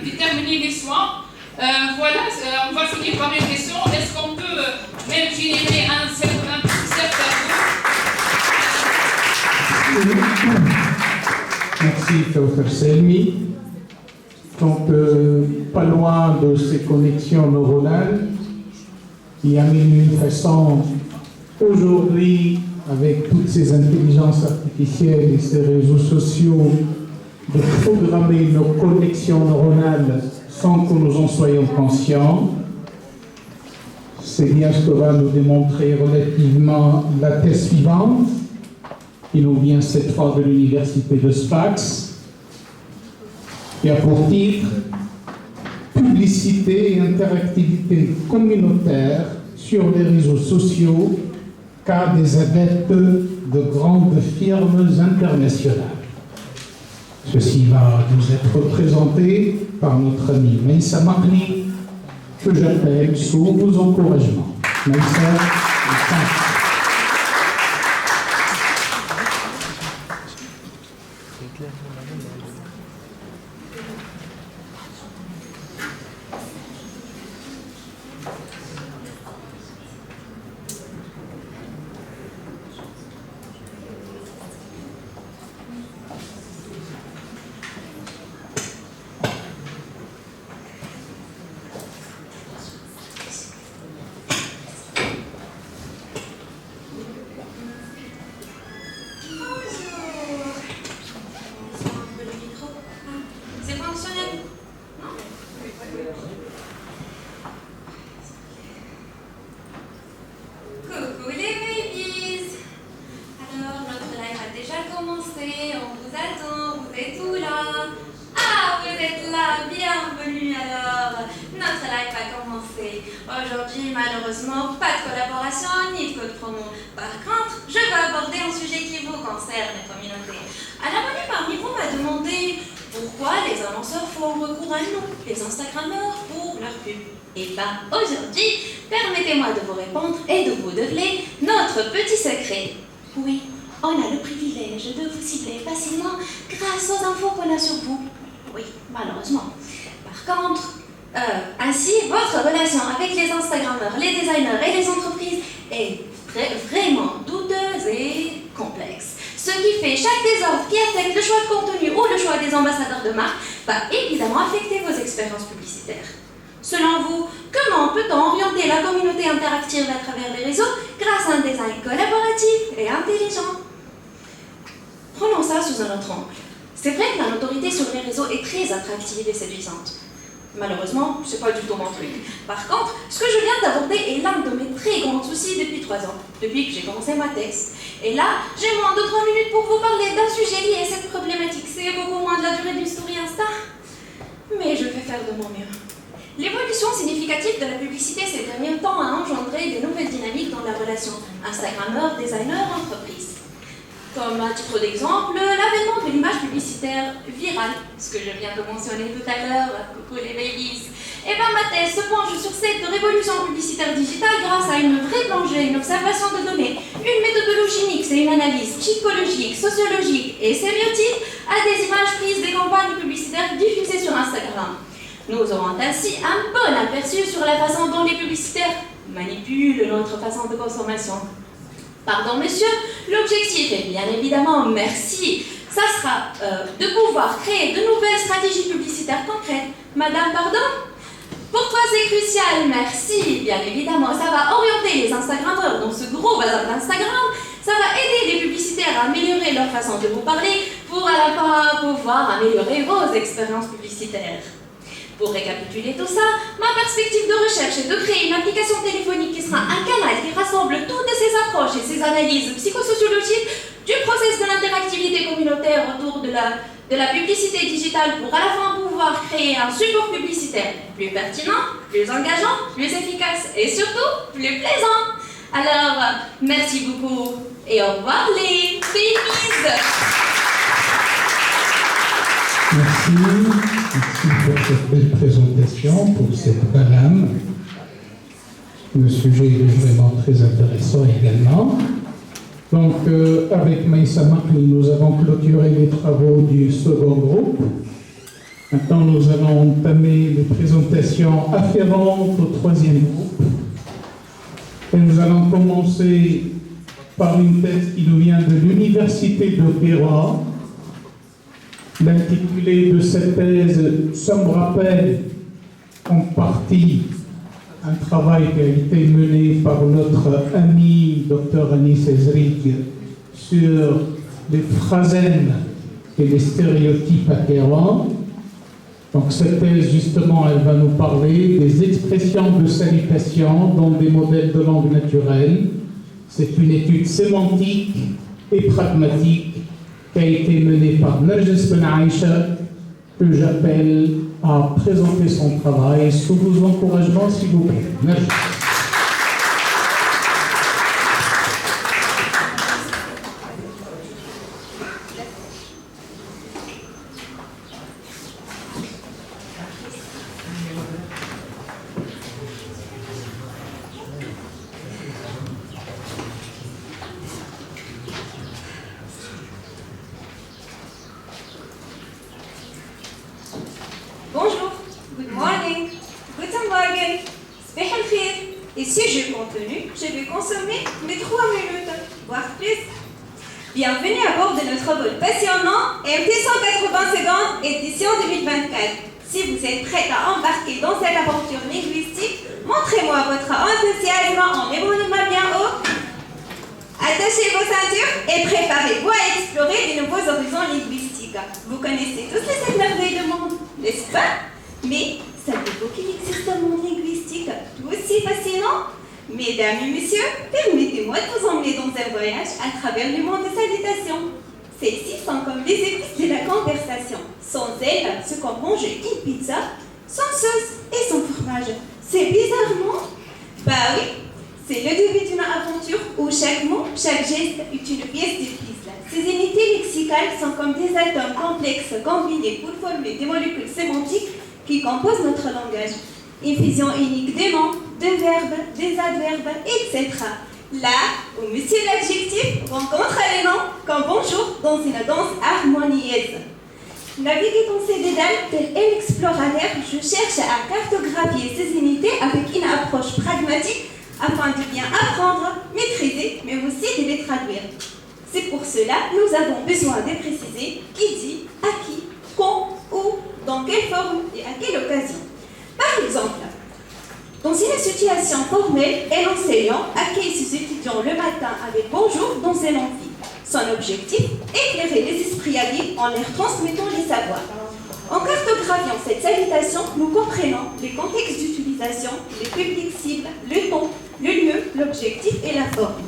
[SPEAKER 12] déterminer les soins. Voilà, on va finir par une question. Est-ce qu'on peut même générer un certain
[SPEAKER 1] Merci, Dr. Selmi. Donc, pas loin de ces connexions neuronales, il y a une façon, aujourd'hui, avec toutes ces intelligences artificielles et ces réseaux sociaux, de programmer nos connexions neuronales sans que nous en soyons conscients. C'est bien ce que va nous démontrer relativement la thèse suivante, qui nous vient cette fois de l'université de Sfax, qui a pour titre « Publicité et interactivité communautaire sur les réseaux sociaux, cas des adeptes de grandes firmes internationales ». Ceci va nous être présenté par notre ami Maïssa Marni, que j'appelle sous vos encouragements. Maïssa.
[SPEAKER 13] Aujourd'hui, malheureusement, pas de collaboration ni de code promo. Par contre, je vais aborder un sujet qui vous concerne, communauté. Alors, on est parmi vous m'a demandé pourquoi les annonceurs font recours à nous, les Instagrammeurs, pour leur pub. Et bien, aujourd'hui, permettez-moi de vous répondre et de vous dévoiler notre petit secret. Oui, on a le privilège de vous cibler facilement grâce aux infos qu'on a sur vous. Oui, malheureusement. Par contre, ainsi, votre relation avec les Instagrammeurs, les designers et les entreprises est vraiment douteuse et complexe. Ce qui fait chaque désordre qui affecte le choix de contenu ou le choix des ambassadeurs de marque va évidemment affecter vos expériences publicitaires. Selon vous, comment peut-on orienter la communauté interactive à travers les réseaux grâce à un design collaboratif et intelligent? Prenons ça sous un autre angle. C'est vrai que la notoriété sur les réseaux est très attractive et séduisante. Malheureusement, c'est pas du tout mon truc. Par contre, ce que je viens d'aborder est l'un de mes très grands soucis depuis 3 ans, depuis que j'ai commencé ma thèse. Et là, j'ai moins de 3 minutes pour vous parler d'un sujet lié à cette problématique. C'est beaucoup moins de la durée d'une story Insta, mais je vais faire de mon mieux. L'évolution significative de la publicité ces derniers temps a engendré des nouvelles dynamiques dans la relation Instagrammeur, designer, entreprise. Comme à titre d'exemple, l'avènement de l'image publicitaire virale, ce que je viens de mentionner tout à l'heure, coucou les babies. Et bien ma thèse se penche sur cette révolution publicitaire digitale grâce à une vraie plongée, une observation de données, une méthodologie mixte et une analyse psychologique, sociologique et sémiotique à des images prises des campagnes publicitaires diffusées sur Instagram. Nous aurons ainsi un bon aperçu sur la façon dont les publicitaires manipulent notre façon de consommation. Pardon, monsieur, l'objectif est bien évidemment, merci, ça sera de pouvoir créer de nouvelles stratégies publicitaires concrètes. Madame, pardon? Pourquoi c'est crucial? Merci. Bien évidemment, ça va orienter les Instagrammeurs dans ce gros bazar d'Instagram. Ça va aider les publicitaires à améliorer leur façon de vous parler pour à la fin pouvoir améliorer vos expériences publicitaires. Pour récapituler tout ça, ma perspective de recherche est de créer une application téléphonique qui sera un canal qui rassemble toutes ces approches et ces analyses psychosociologiques du processus de l'interactivité communautaire autour de la publicité digitale pour à la fin pouvoir créer un support publicitaire plus pertinent, plus engageant, plus efficace et surtout plus plaisant. Alors, merci beaucoup et au revoir les babies.
[SPEAKER 1] Merci pour cette belle présentation, pour cette balame. Le sujet est vraiment très intéressant également. Donc, avec Maïssa Makli, nous avons clôturé les travaux du second groupe. Maintenant, nous allons entamer les présentations afférentes au troisième groupe. Et nous allons commencer par une thèse qui nous vient de l'Université de Beira. L'intitulé de cette thèse, ça me rappelle en partie un travail qui a été mené par notre ami Dr Anis Ezrik sur les phrasen et les stéréotypes acquérants. Donc cette thèse, justement, elle va nous parler des expressions de salutation dans des modèles de langue naturelle. C'est une étude sémantique et pragmatique qui a été menée par Narges Ben Aïcha, que j'appelle à présenter son travail sous vos encouragements, s'il vous plaît. Narges.
[SPEAKER 14] Bonjour, good morning, guten Morgen, speh al-khir. Et si j'ai contenu, je vais consommer mes 3 minutes, voire plus. Bienvenue à bord de notre vol passionnant MT 180 secondes, édition 2024. Si vous êtes prêts à embarquer dans cette aventure linguistique, montrez-moi votre enthousiasme en évoluant bien haut. Attachez vos ceintures et préparez-vous à explorer de nouveaux horizons linguistiques. Vous connaissez tous les 7 merveilles du monde, n'est-ce pas? Mais savez-vous qu'il existe un monde linguistique tout aussi fascinant? Mesdames et messieurs, permettez-moi de vous emmener dans un voyage à travers le monde des salutations. Celles-ci sont comme les épices de la conversation. Sans elles, ce qu'on mange une pizza, sans sauce et sans fromage. C'est bizarre, non? Bah oui, c'est le début d'une aventure où chaque mot, chaque geste est une pièce de puzzle. Ces unités lexicales sont comme des atomes complexes combinés pour former des molécules sémantiques qui composent notre langage. Une fusion unique des mots, des verbes, des adverbes, etc. Là où monsieur l'adjectif rencontre les noms comme bonjour dans une danse harmonieuse. Naviguer dans ces dédales, tel un explorateur, je cherche à cartographier ces unités avec une approche pragmatique afin de bien apprendre, maîtriser, mais aussi de les traduire. C'est pour cela que nous avons besoin de préciser qui dit, à qui, quand, où, dans quelle forme et à quelle occasion. Par exemple, dans une situation formelle, un enseignant accueille ses étudiants le matin avec bonjour dans un amphi. Son objectif, éclairer les esprits habiles en leur transmettant les savoirs. En cartographiant cette salutation, nous comprenons les contextes d'utilisation, les publics cibles, le ton, le lieu, l'objectif et la forme.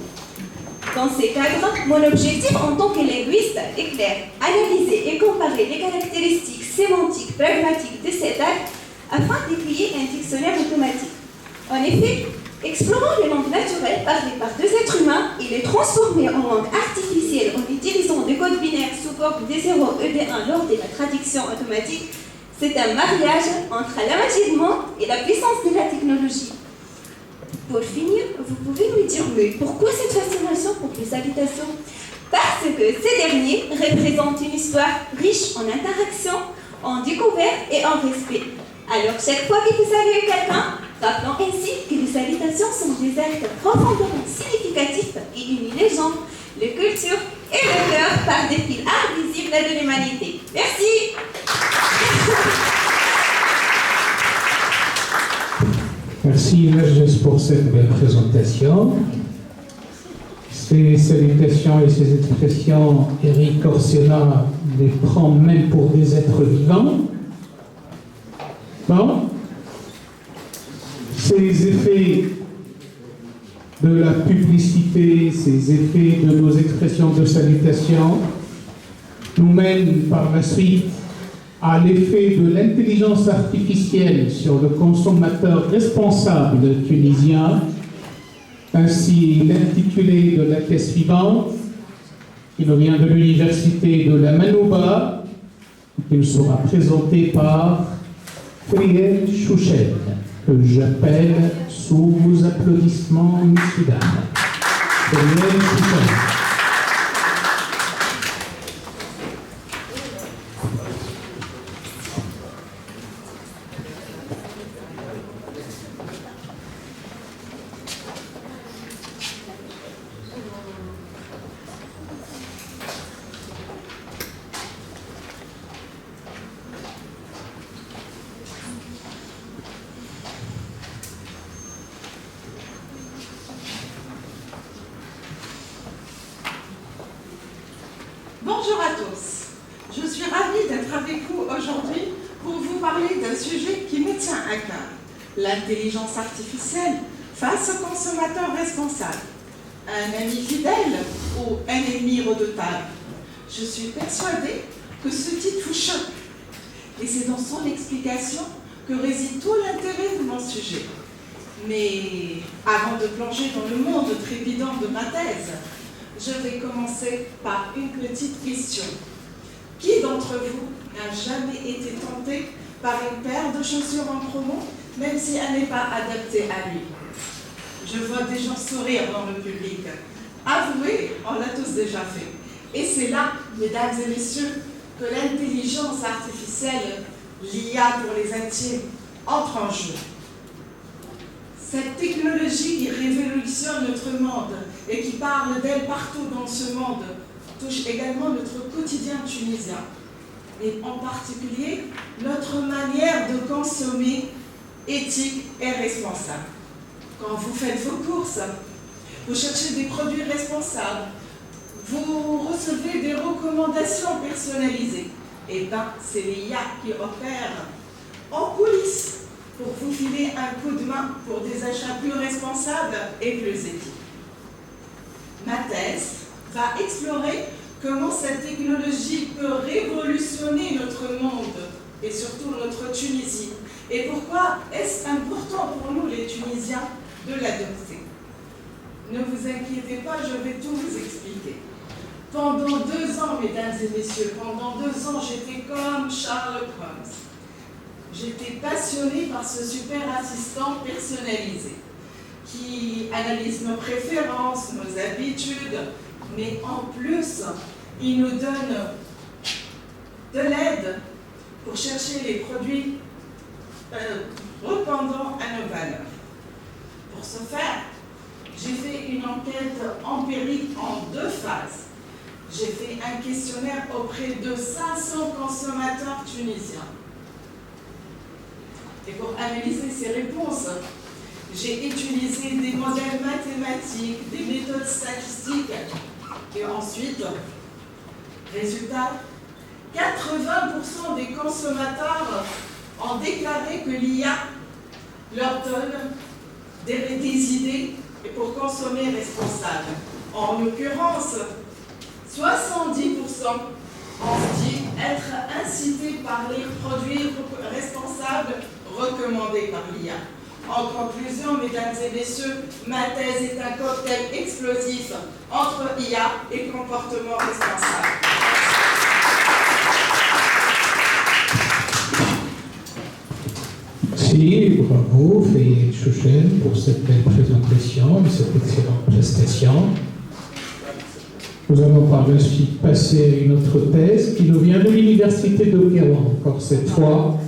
[SPEAKER 14] Dans ces cadres, mon objectif en tant que linguiste est clair, analyser et comparer les caractéristiques sémantiques pragmatiques de cet acte afin d'écrire un dictionnaire automatique. En effet, explorant les langues naturelles parlées par deux êtres humains et les transformer en langue artificielle en utilisant des codes binaires sous forme des 0 et des 1 lors de la traduction automatique, c'est un mariage entre la magie du monde et la puissance de la technologie. Pour finir, vous pouvez me dire, mais pourquoi cette fascination pour les salutations? Parce que ces derniers représentent une histoire riche en interactions, en découvertes et en respect. Alors, chaque fois que vous saluez quelqu'un, rappelons ainsi que les salutations sont des actes profondément significatifs qui unissent les gens, les cultures et le cœur par des fils invisibles de l'humanité. Merci.
[SPEAKER 1] Merci Merges pour cette belle présentation. Ces salutations et ces expressions, Eric Orsena les prend même pour des êtres vivants. Bon, ces effets de la publicité, ces effets de nos expressions de salutation nous mènent par la suite à l'effet de l'intelligence artificielle sur le consommateur responsable tunisien. Ainsi, l'intitulé de la pièce suivante, qui nous vient de l'université de la Manouba, qui nous sera présentée par Friel Chouchel, que j'appelle sous vos applaudissements, messieurs dames. Friel Chouchel.
[SPEAKER 15] Bonjour à tous. Je suis ravie d'être avec vous aujourd'hui pour vous parler d'un sujet qui me tient à cœur, l'intelligence artificielle face au consommateur responsable. Un ami fidèle ou un ennemi redoutable? Je suis persuadée que ce titre vous choque. Et c'est dans son explication que réside tout l'intérêt de mon sujet. Mais avant de plonger dans le monde trépidant de ma thèse, je vais commencer par une petite question. Qui d'entre vous n'a jamais été tenté par une paire de chaussures en promo, même si elle n'est pas adaptée à lui? Je vois des gens sourire dans le public. Avouez, on l'a tous déjà fait. Et c'est là, mesdames et messieurs, que l'intelligence artificielle, l'IA pour les intimes, entre en jeu. Cette technologie qui révolutionne notre monde et qui parle d'elle partout dans ce monde touche également notre quotidien tunisien, et en particulier notre manière de consommer éthique et responsable. Quand vous faites vos courses, vous cherchez des produits responsables, vous recevez des recommandations personnalisées. Et bien, c'est l'IA qui opère en coulisses pour vous filer un coup de main pour des achats plus responsables et plus éthiques. Ma thèse va explorer comment cette technologie peut révolutionner notre monde et surtout notre Tunisie. Et pourquoi est-ce important pour nous, les Tunisiens, de l'adopter? Ne vous inquiétez pas, je vais tout vous expliquer. Pendant 2 ans, mesdames et messieurs, pendant 2 ans, j'étais comme Sherlock Holmes. J'étais passionnée par ce super assistant personnalisé qui analyse nos préférences, nos habitudes, mais en plus, il nous donne de l'aide pour chercher les produits répondant à nos valeurs. Pour ce faire, j'ai fait une enquête empirique en 2 phases. J'ai fait un questionnaire auprès de 500 consommateurs tunisiens. Et pour analyser ces réponses, j'ai utilisé des modèles mathématiques, des méthodes statistiques. Et ensuite, résultat, 80% des consommateurs ont déclaré que l'IA leur donne des idées pour consommer responsable. En l'occurrence, 70% ont dit être incités par les produits responsables recommandés par l'IA. En conclusion, mesdames et messieurs, ma thèse est un cocktail explosif entre IA et comportement responsable.
[SPEAKER 1] Merci, bravo, Friel Chouchel, pour cette belle présentation et cette excellente prestation. Nous allons par la suite passer à une autre thèse qui nous vient de l'université de Kérouan, encore cette fois.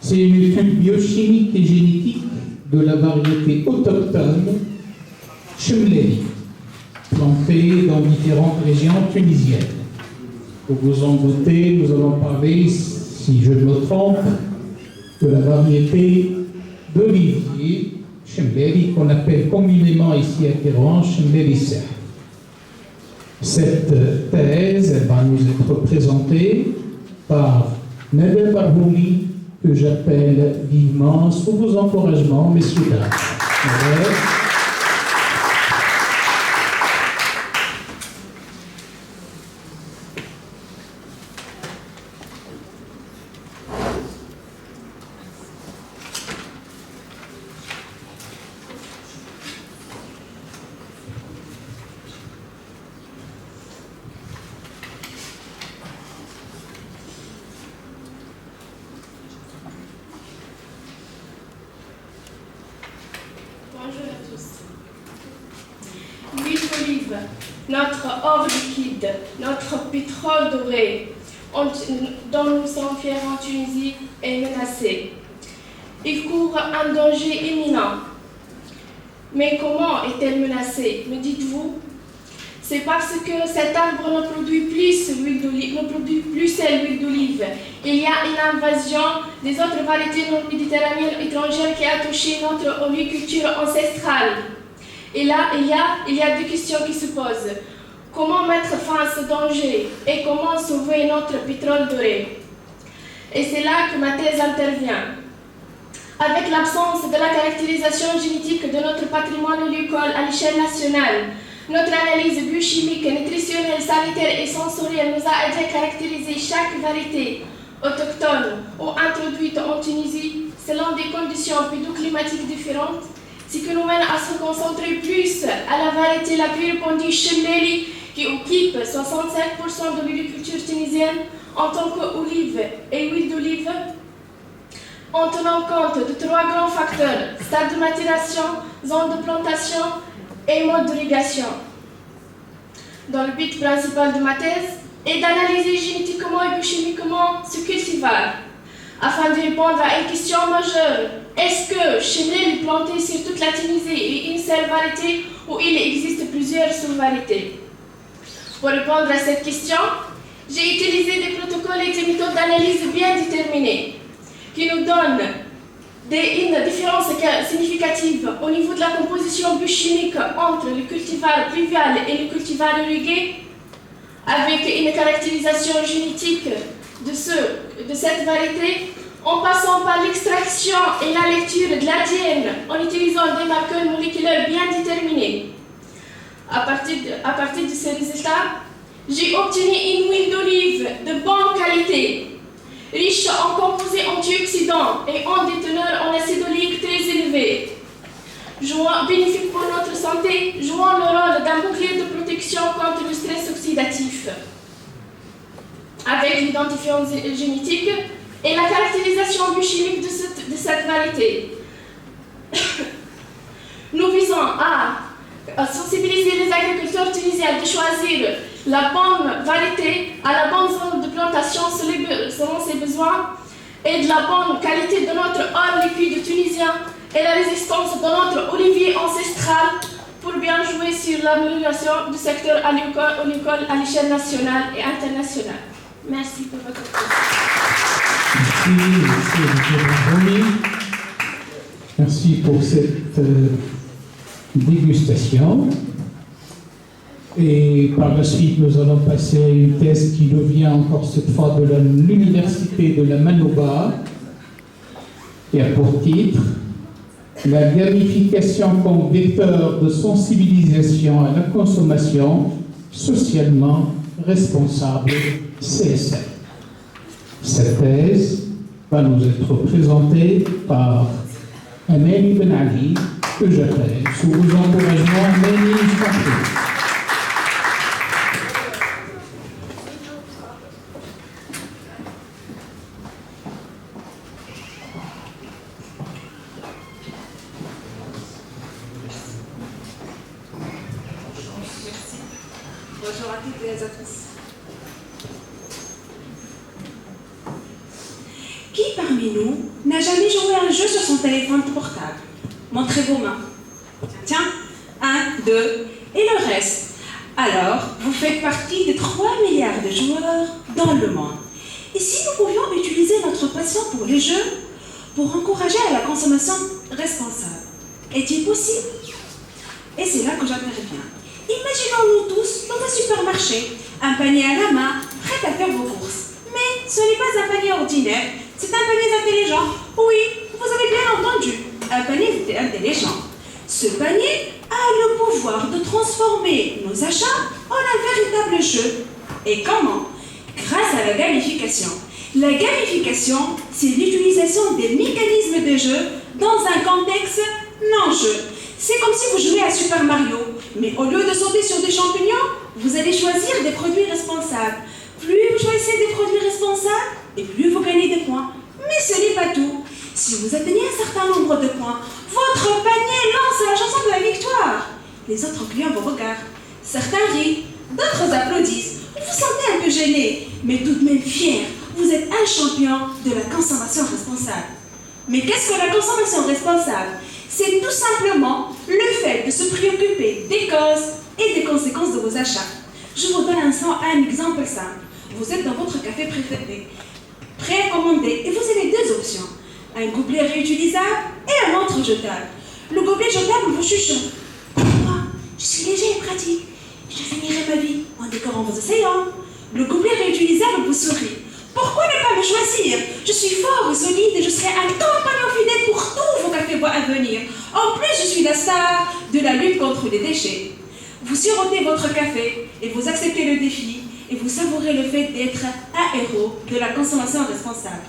[SPEAKER 1] C'est une étude biochimique et génétique de la variété autochtone Chemleli, plantée dans différentes régions tunisiennes. Pour vous en douter, nous allons parler, si je ne me trompe, de la variété d'olivier, Chemleli, qu'on appelle communément ici à Téhéran Chemleli Serh. Cette thèse elle va nous être présentée par Nada Barhoumi, que j'appelle vivement sous vos encouragements, messieurs dames.
[SPEAKER 5] Bonjour à tous. L'huile d'olive, notre or liquide, notre pétrole doré, dont nous sommes fiers en Tunisie, est menacé. Il court un danger imminent. Mais comment est-elle menacée, me dites-vous? C'est parce que cet arbre ne produit plus l'huile d'olive, Il y a une invasion des autres variétés non méditerranéennes étrangères qui a touché notre oliviculture ancestrale. Et là, il y a deux questions qui se posent. Comment mettre fin à ce danger et comment sauver notre pétrole doré? Et c'est là que ma thèse intervient. Avec l'absence de la caractérisation génétique de notre patrimoine oléicole à l'échelle nationale, notre analyse biochimique, nutritionnelle, sanitaire et sensorielle nous a aidé à caractériser chaque variété autochtone ou introduite en Tunisie selon des conditions pédoclimatiques différentes, ce qui nous mène à se concentrer plus à la variété la plus répandue, Chemleli, qui occupe 65% de l'oliviculture tunisienne en tant qu'olive et huile d'olive, en tenant compte de trois grands facteurs: stade de maturation, zone de plantation et mode d'irrigation. Dans le but principal de ma thèse est d'analyser génétiquement et biochimiquement ce cultivar, afin de répondre à une question majeure. Est-ce que Chemleli est planté sur toute la Tunisie est une seule variété ou il existe plusieurs sous-variétés? Pour répondre à cette question, j'ai utilisé des protocoles et des méthodes d'analyse bien déterminées, qui nous donnent une différence significative au niveau de la composition biochimique entre le cultivar pluvial et le cultivar irrigué, avec une caractérisation génétique de cette variété, en passant par l'extraction et la lecture de l'ADN en utilisant des marqueurs moléculaires bien déterminés. À partir de ces résultats, j'ai obtenu une huile d'olive de bonne qualité, riche en composés antioxydants et en des teneurs en acide oléique très élevées, bénéfique pour notre santé, jouant le rôle d'un bouclier de protection contre le stress oxydatif. Avec l'identifiant génétique et la caractérisation biochimique de cette variété, nous visons à sensibiliser les agriculteurs tunisiens de choisir la bonne variété à la bonne zone de plantation selon ses besoins et de la bonne qualité de notre or liquide tunisien et la résistance de notre olivier ancestral pour bien jouer sur l'amélioration du secteur oléicole à l'échelle nationale et internationale. Merci pour votre attention.
[SPEAKER 1] Merci pour cette dégustation. Et par la suite, nous allons passer à une thèse qui nous vient encore cette fois de l'université de la Manouba et a pour titre la gamification comme vecteur de sensibilisation à la consommation socialement responsable CSR. Cette thèse va nous être présentée par Amani Ben Ali, que j'appelle sous vos encouragements Amani, je t'en prie.
[SPEAKER 16] Bonjour à toutes et à tous. Qui parmi nous n'a jamais joué à un jeu sur son téléphone portable? Montrez vos mains. Tiens, 1, 2, et le reste. Alors, vous faites partie des 3 milliards de joueurs dans le monde. Et si nous pouvions utiliser notre passion pour les jeux pour encourager à la consommation responsable. Est-il possible? Et c'est là que j'interviens. Imaginons-nous tous dans un supermarché, un panier à la main, prêt à faire vos courses. Mais ce n'est pas un panier ordinaire, c'est un panier intelligent. Oui, vous avez bien entendu, un panier intelligent. Ce panier a le pouvoir de transformer nos achats en un véritable jeu. Et comment? Grâce à la gamification. La gamification, c'est l'utilisation des mécanismes de jeu dans un contexte non-jeu. C'est comme si vous jouez à Super Mario, mais au lieu de sauter sur des champignons, vous allez choisir des produits responsables. Plus vous choisissez des produits responsables, et plus vous gagnez des points. Mais ce n'est pas tout. Si vous atteignez un certain nombre de points, votre panier lance la chanson de la victoire. Les autres clients vous regardent. Certains rient, d'autres applaudissent. Vous vous sentez un peu gêné, mais tout de même fier. Vous êtes un champion de la consommation responsable. Mais qu'est-ce que la consommation responsable? C'est tout simplement le fait de se préoccuper des causes et des conséquences de vos achats. Je vous donne un exemple simple. Vous êtes dans votre café préféré, prêt à commander, et vous avez deux options. Un gobelet réutilisable et un montre jetable. Le gobelet jetable vous chuchote. Moi, je suis léger et pratique. Je finirai ma vie en décorant vos océans. Le gobelet réutilisable vous sourit. Pourquoi ne pas me choisir? Je suis fort et solide et je serai un compagnon fidèle pour tous vos cafés bois à venir. En plus, je suis la star de la lutte contre les déchets. Vous sirotez votre café et vous acceptez le défi et vous savourez le fait d'être un héros de la consommation responsable.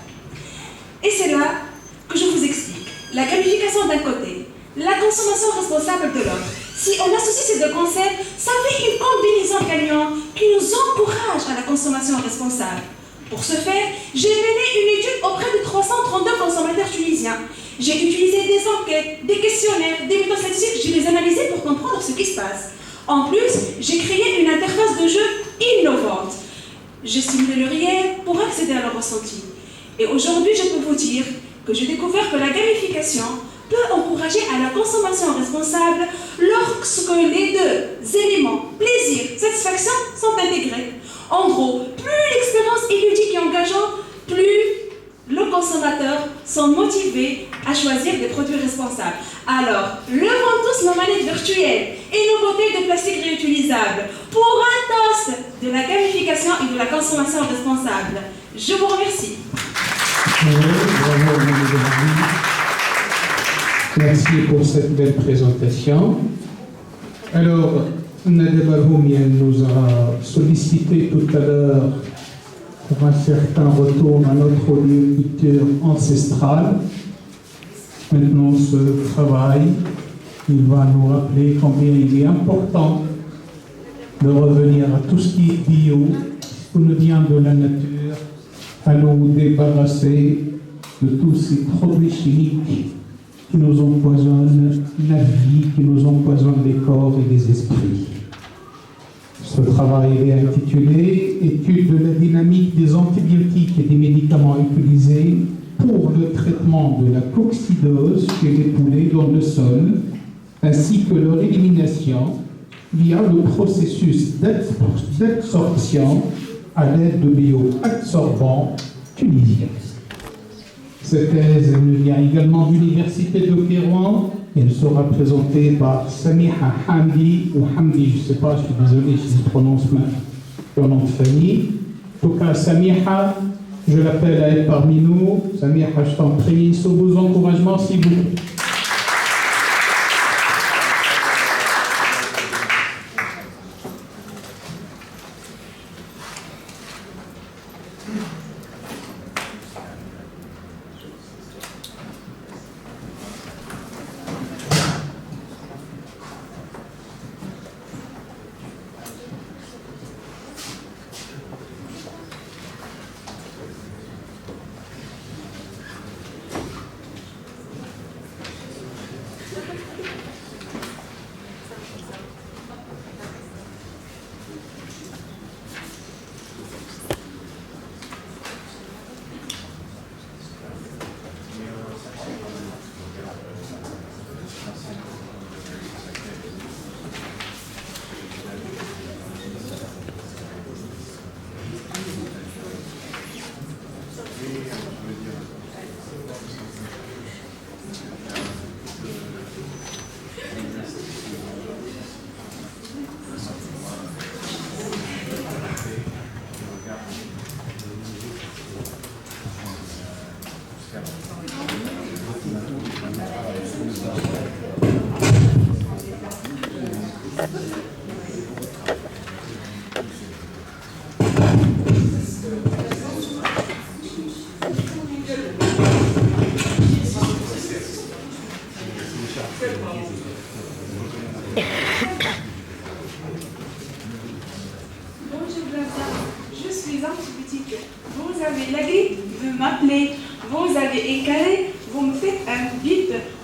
[SPEAKER 16] Et c'est là que je vous explique. La gamification d'un côté, la consommation responsable de l'autre. Si on associe ces deux concepts, ça fait une combinaison gagnante qui nous encourage à la consommation responsable. Pour ce faire, j'ai mené une étude auprès de 332 consommateurs tunisiens. J'ai utilisé des enquêtes, des questionnaires, des méthodes statistiques, je les ai analysés pour comprendre ce qui se passe. En plus, j'ai créé une interface de jeu innovante. J'ai simulé le réel pour accéder à leur ressenti. Et aujourd'hui, je peux vous dire que j'ai découvert que la gamification peut encourager à la consommation responsable lorsque les deux éléments, plaisir, satisfaction, sont intégrés. En gros, plus l'expérience est ludique et engageante, plus le consommateur sont motivés à choisir des produits responsables. Alors, levons tous nos manettes virtuelles et nos bouteilles de plastique réutilisables pour un toast de la gamification et de la consommation responsable. Je vous remercie.
[SPEAKER 1] Merci pour cette belle présentation. Alors, Nadia Barhoumi nous a sollicité tout à l'heure pour un certain retour à notre culture ancestrale. Maintenant, ce travail, il va nous rappeler combien il est important de revenir à tout ce qui est bio, ce qui nous vient de la nature, à nous débarrasser de tous ces produits chimiques qui nous empoisonnent la vie, qui nous empoisonnent les corps et les esprits. Ce travail est intitulé « Étude de la dynamique des antibiotiques et des médicaments utilisés pour le traitement de la coccidose chez les poulets dans le sol, ainsi que leur élimination via le processus d'absorption à l'aide de bioabsorbants tunisiens ». Cette thèse nous vient également de l'Université de Kérouan. Elle sera présentée par Samiha Hamdi, ou Hamdi, je ne sais pas, je suis désolé si je prononce mal le nom de famille. En tout cas, Samiha, je l'appelle à être parmi nous. Samiha, je t'en prie, sous vos encouragements, s'il vous plaît.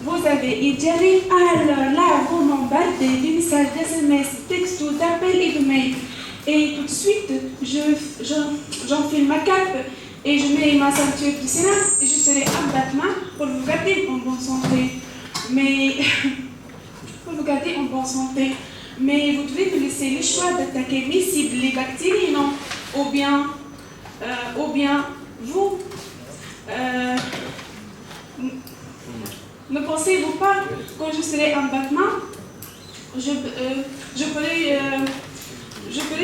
[SPEAKER 16] vous avez étudié. Alors là, vous m'emballez des messages d'SMS, textos, d'appels et de mails. Et tout de suite, j'enfile ma cape et je mets ma ceinture du Sénat et je serai en battement pour vous garder en bonne santé. Mais Mais vous devez me laisser le choix d'attaquer mes cibles, les bactéries, non? Ou bien vous. Ne pensez-vous pas quand je serai en battement, je pourrais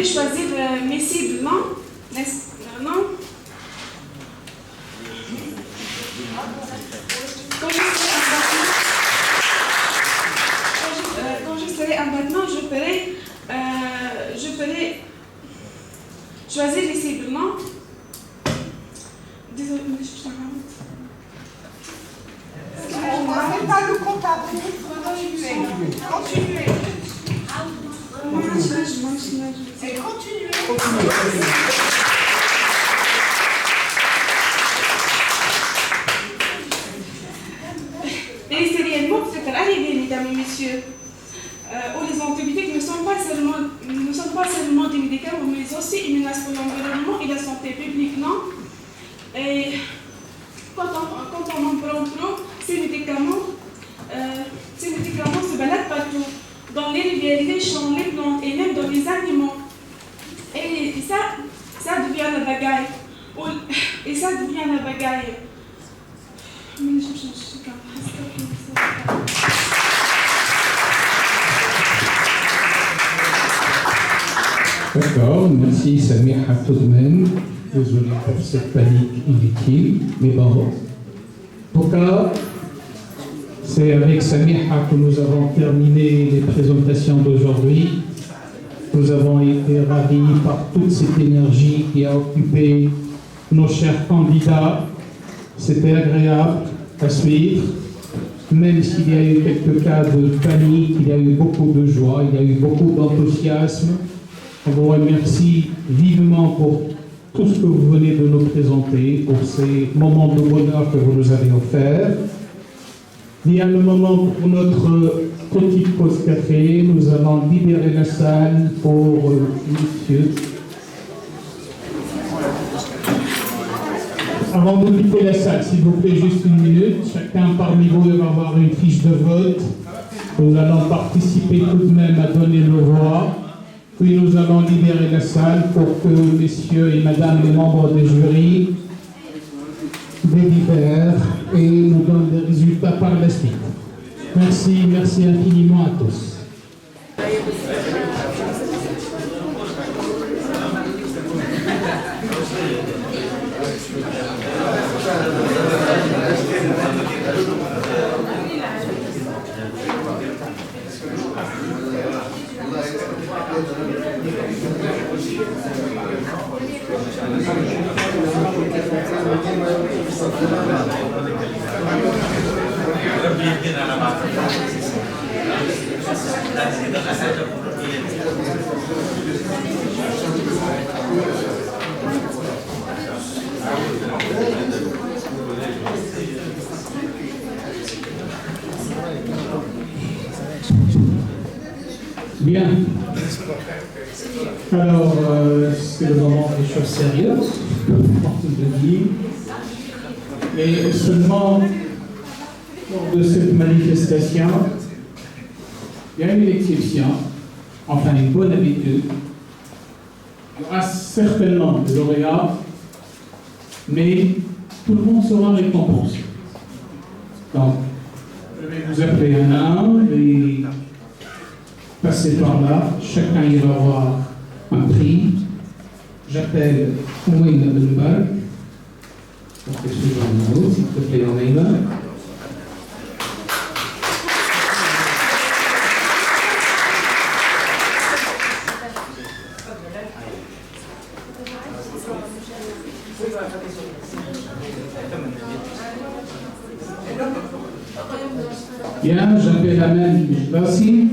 [SPEAKER 16] choisir mes cibles, non? Non? Quand je serai en battement, je pourrais choisir les cibles, non? Désolée, mais je suis
[SPEAKER 9] on ne fait pas le compte à rebours, continuez. C'est continuer.
[SPEAKER 16] Et c'est réellement peut-être arrivé, mesdames et messieurs, où les antibiotiques ne sont pas seulement des médicaments, mais aussi une menace pour l'environnement et la santé publique, non? Et quand on en prend trop, ces médicaments se baladent partout, dans les rivières, les champs, les plantes et même dans les aliments. Et ça devient la bagaille. Mais
[SPEAKER 1] D'accord, merci Samir Hatoudmen. Désolé pour cette panique inutile, mais bon. En tout cas, c'est avec Samiha que nous avons terminé les présentations d'aujourd'hui. Nous avons été ravis par toute cette énergie qui a occupé nos chers candidats. C'était agréable à suivre, même s'il y a eu quelques cas de panique, il y a eu beaucoup de joie, il y a eu beaucoup d'enthousiasme. On vous remercie vivement pour tout ce que vous venez de nous présenter, pour ces moments de bonheur que vous nous avez offerts. Il y a le moment pour notre petite pause café. Nous allons libérer la salle pour monsieur. Avant de quitter la salle, s'il vous plaît, juste une minute. Chacun parmi vous va avoir une fiche de vote. Nous allons participer tout de même à donner le voix. Puis nous allons libérer la salle pour que messieurs et madame les membres des jurys délibèrent et nous donnent des résultats par la suite. Merci infiniment à tous. Bien. Alors, c'est le moment des choses sérieuses, de dire. Et seulement, lors de cette manifestation, il y a une exception, enfin une bonne habitude. Il y aura certainement des lauréats, mais tout le monde sera récompensé. Donc, je vais vous appeler un à un et passer par là. Chacun ira avoir un prix. J'appelle Ouaïna Benbal. Pour que suivre un numéro, s'il te plaît, Ouaïna. Bien, j'appelle Aman Jbassi.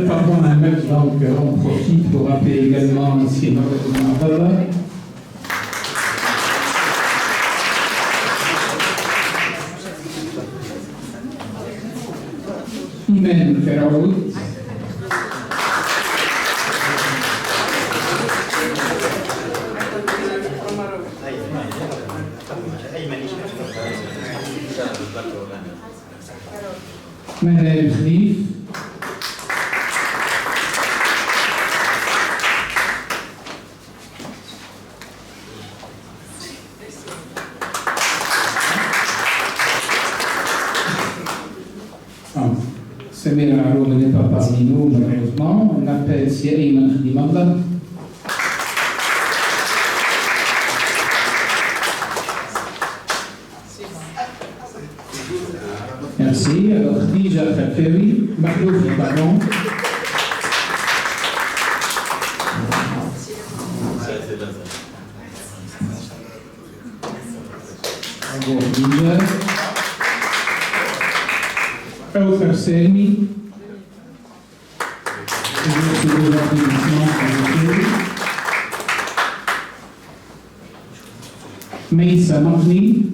[SPEAKER 1] Pardon, Mohamed, donc on profite pour rappeler également ici Marhaba. Imen Feraoud. Manel Khlif. Samir Aroum n'est pas parmi nous, malheureusement. On appelle ici Ayman Khdimallah. Merci. Alors, Khadija Khafaoui, Mahlouf, pardon. Bravo, Khadija. Awthar Sami. Meissa Mahdi.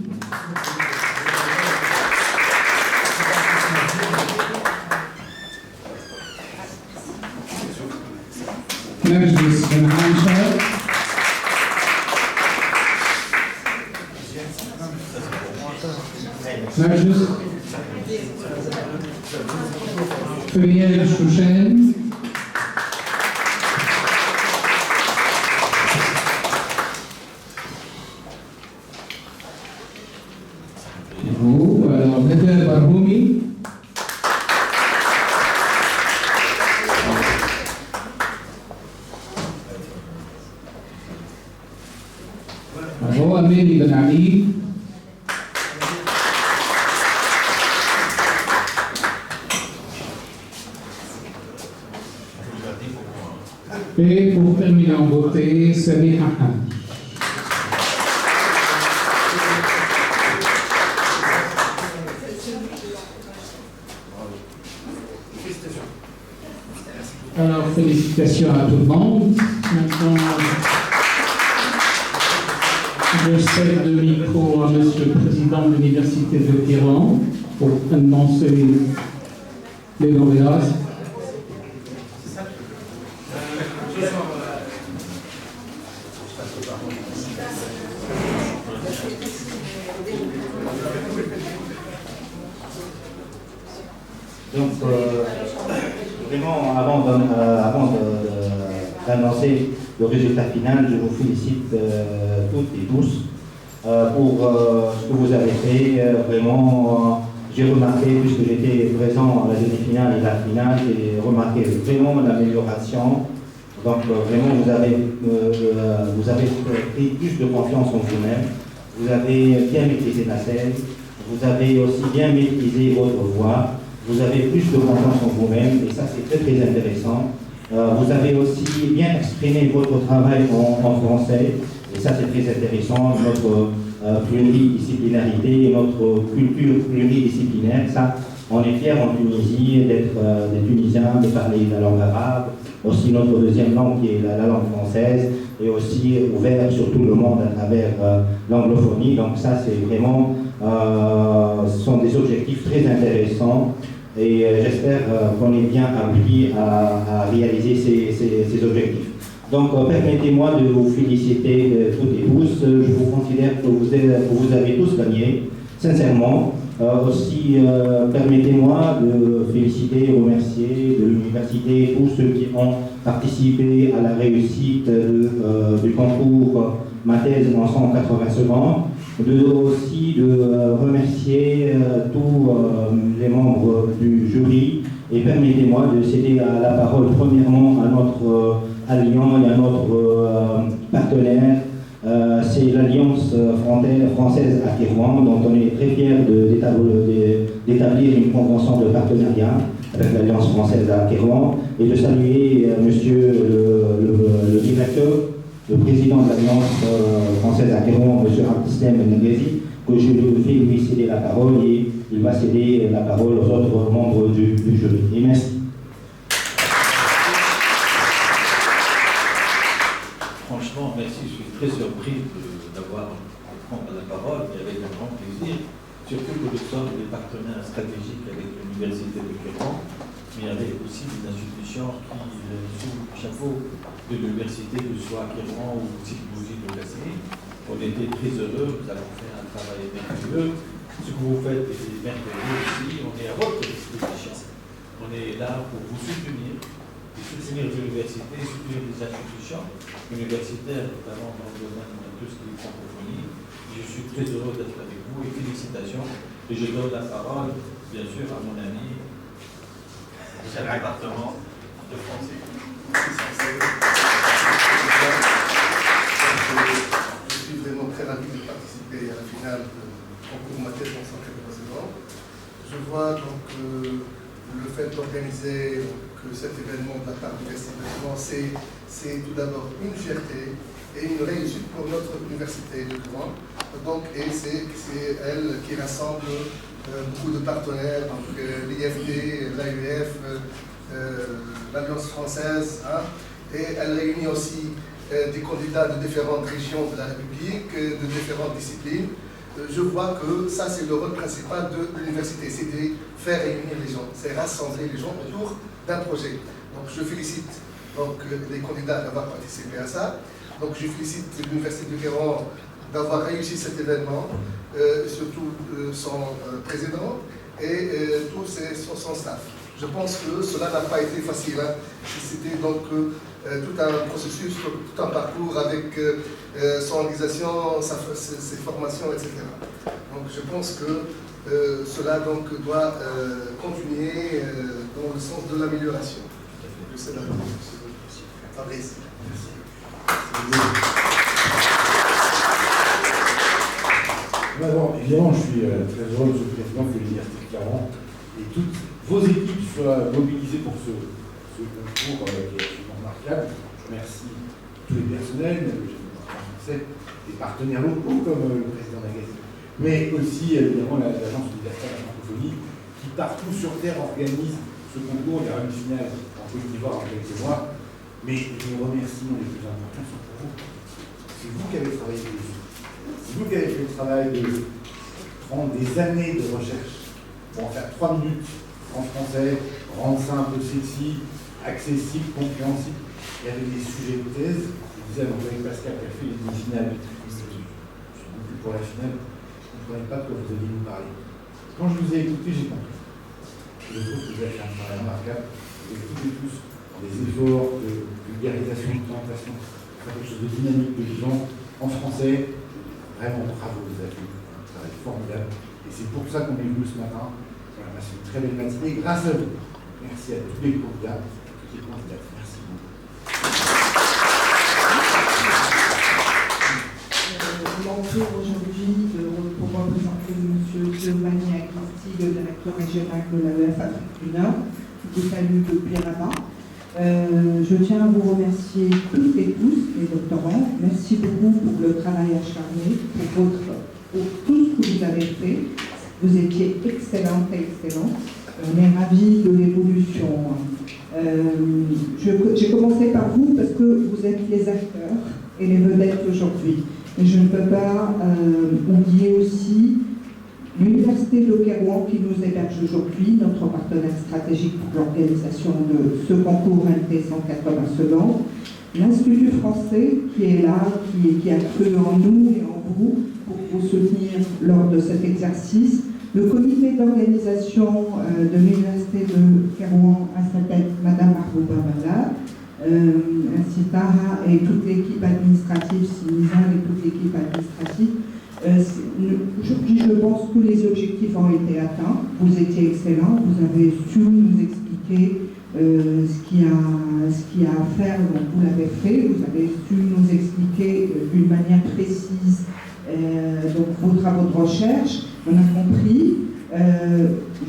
[SPEAKER 1] Narjis Ben Aisha. Narjis Furiel Chouchen. Alors, Nader Barhoumi. Amélie Ben Ali. Et pour terminer en beauté, Sami Ahmed. Alors, félicitations à tout le monde. Maintenant, je cède le micro à Monsieur le Président de l'Université de Téhéran pour annoncer les lauréats.
[SPEAKER 2] Donc, vraiment, avant d'annoncer le résultat final, je vous félicite toutes et tous pour ce que vous avez fait. Vraiment, j'ai remarqué, puisque j'étais présent à la demi-finale et la finale, j'ai remarqué vraiment l'amélioration. Donc, vraiment, vous avez pris plus de confiance en vous-même. Vous avez bien maîtrisé la scène. Vous avez aussi bien maîtrisé votre voix. Vous avez plus de confiance en vous-même, et ça, c'est très, très intéressant. Vous avez aussi bien exprimé votre travail en français, et ça, c'est très intéressant. Notre pluridisciplinarité, notre culture pluridisciplinaire, ça, on est fiers en Tunisie d'être des Tunisiens, de parler la langue arabe, aussi notre deuxième langue qui est la langue française, et aussi ouvert sur tout le monde à travers l'anglophonie. Donc ça, c'est vraiment, ce sont des objectifs très intéressants. Et j'espère qu'on est bien appris à réaliser ces objectifs. Donc, permettez-moi de vous féliciter toutes et tous. Je vous considère que vous avez tous gagné, sincèrement. Aussi, permettez-moi de féliciter et remercier de l'université tous ceux qui ont participé à la réussite du concours Ma thèse en 180 secondes. Aussi de remercier tous les membres du jury, et permettez-moi de céder la parole premièrement à notre alliant et à notre partenaire. C'est l'Alliance française à Téhéran, dont on est très fiers d'établir une convention de partenariat avec l'Alliance française à Téhéran, et de saluer monsieur le directeur, le président de l'Alliance française à Téhéran, M. Abdeslam Benghezi, que je vais lui céder la parole, et il va céder la parole aux autres membres du jury. Et merci.
[SPEAKER 17] Franchement, merci, je suis très surpris d'avoir prendre la parole et avec un grand plaisir, surtout que nous sommes des partenaires stratégiques avec l'Université de Kéran, mais avec aussi des institutions qui, sous le chapeau de l'université, que ce soit à Kéran ou Sidi de Gassé, on était très heureux, nous avons fait un travail merveilleux. Ce que vous faites est merveilleux aussi, on est à votre disposition. On est là pour vous soutenir l'université, soutenir les institutions universitaires, notamment dans le domaine de tout ce qui est francophonie. Je suis très heureux d'être avec vous et félicitations. Et je donne la parole, bien sûr, à mon ami, chef département de français.
[SPEAKER 18] Je suis vraiment très ravi de participer à la finale de concours Mathèse en 180 ans. Je vois donc le fait d'organiser cet événement de la part du Festival, c'est tout d'abord une fierté et une réussite pour notre université de Caen. Donc, et c'est elle qui rassemble beaucoup de partenaires, donc l'IFD, l'AUF, l'Alliance française, hein, et elle réunit aussi des candidats de différentes régions de la République, de différentes disciplines. Je vois que ça, c'est le rôle principal de l'université, c'est de faire réunir les gens, c'est rassembler les gens autour d'un projet. Donc je félicite donc, les candidats d'avoir participé à ça. Donc je félicite l'Université de Kéran d'avoir réussi cet événement, surtout son président et tout son staff. Je pense que cela n'a pas été facile. Hein. C'était donc tout un processus, tout un parcours avec son organisation, ses formations, etc. Donc je pense que cela donc, doit continuer dans le sens de l'amélioration. Je sais la Fabrice.
[SPEAKER 19] Bon, évidemment, je suis très heureux, Monsieur le Président, que l'Université de Kéran et toutes vos équipes soient mobilisées pour ce concours qui est absolument remarquable. Je remercie tous les personnels, le français, les partenaires locaux comme le président Nagasi, mais aussi évidemment l'Agence universitaire de la francophonie qui partout sur Terre organise ce concours. Il y aura une finale en Côte d'Ivoire en quelques mois, mais les remerciements les plus importants sont pour vous. C'est vous qui avez travaillé dessus. C'est vous qui avez fait le travail de prendre des années de recherche pour en faire 3 minutes en français, rendre ça un peu sexy, accessible, compréhensible, et avec des sujets de thèse. Je disais à mon collègue Pascal qui a fait les demi-finales, je suis beaucoup pour la finale, je ne comprenais pas de quoi vous alliez nous parler. Quand je vous ai écouté, j'ai compris. Je trouve que vous avez fait un travail remarquable, avec toutes et tous des efforts de vulgarisation, de présentation, de faire quelque chose de dynamique, de vivant, en français. Vraiment, bravo, vous avez fait un travail formidable. Et c'est pour ça qu'on est venu ce matin. Voilà, c'est une très belle matinée grâce à vous. Merci à tous les candidats, toutes les candidates. Merci beaucoup.
[SPEAKER 20] L'entour aujourd'hui pour représenter M. Giovanni Aguisti, le directeur régional de l'AEF Afrique du Nord, qui vous salue depuis là-bas. Je tiens à vous remercier toutes et tous, les doctorants. Merci beaucoup pour le travail acharné, pour tout ce que vous avez fait. Vous étiez excellente et excellente. On est ravis de l'évolution. J'ai commencé par vous parce que vous êtes les acteurs et les vedettes aujourd'hui. Et je ne peux pas oublier aussi l'Université de Kérouan qui nous héberge aujourd'hui, notre partenaire stratégique pour l'organisation de ce concours NT 180 secondes, l'Institut français qui est là, qui a cru en nous et en vous pour vous soutenir lors de cet exercice, le comité d'organisation de l'Université de Kérouan à sa tête, Madame Arbouba Bala, ainsi Tara et toute l'équipe administrative, Sinisa et toute l'équipe administrative. Aujourd'hui, je pense que les objectifs ont été atteints. Vous étiez excellents, vous avez su nous expliquer ce qu'il y a à faire, donc vous l'avez fait. Vous avez su nous expliquer d'une manière précise donc vos travaux de recherche. On a compris.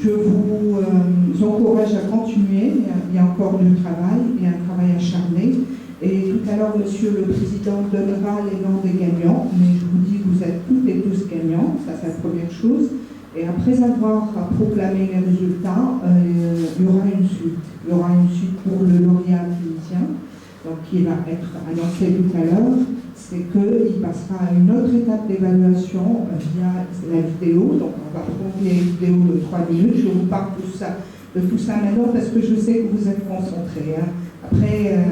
[SPEAKER 20] Je vous encourage à continuer. Il y a encore du travail, il y a un travail acharné. Et tout à l'heure, Monsieur le Président donnera les noms des gagnants, mais je vous dis que vous êtes toutes et tous gagnants, ça c'est la première chose. Et après avoir proclamé les résultats, il y aura une suite. Il y aura une suite pour le lauréat tunisien. donc qui va être annoncé tout à l'heure, c'est qu'il passera à une autre étape d'évaluation via la vidéo. Donc on va prendre une vidéo de 3 minutes. Je vous parle de tout ça maintenant parce que je sais que vous êtes concentrés. Hein. Après,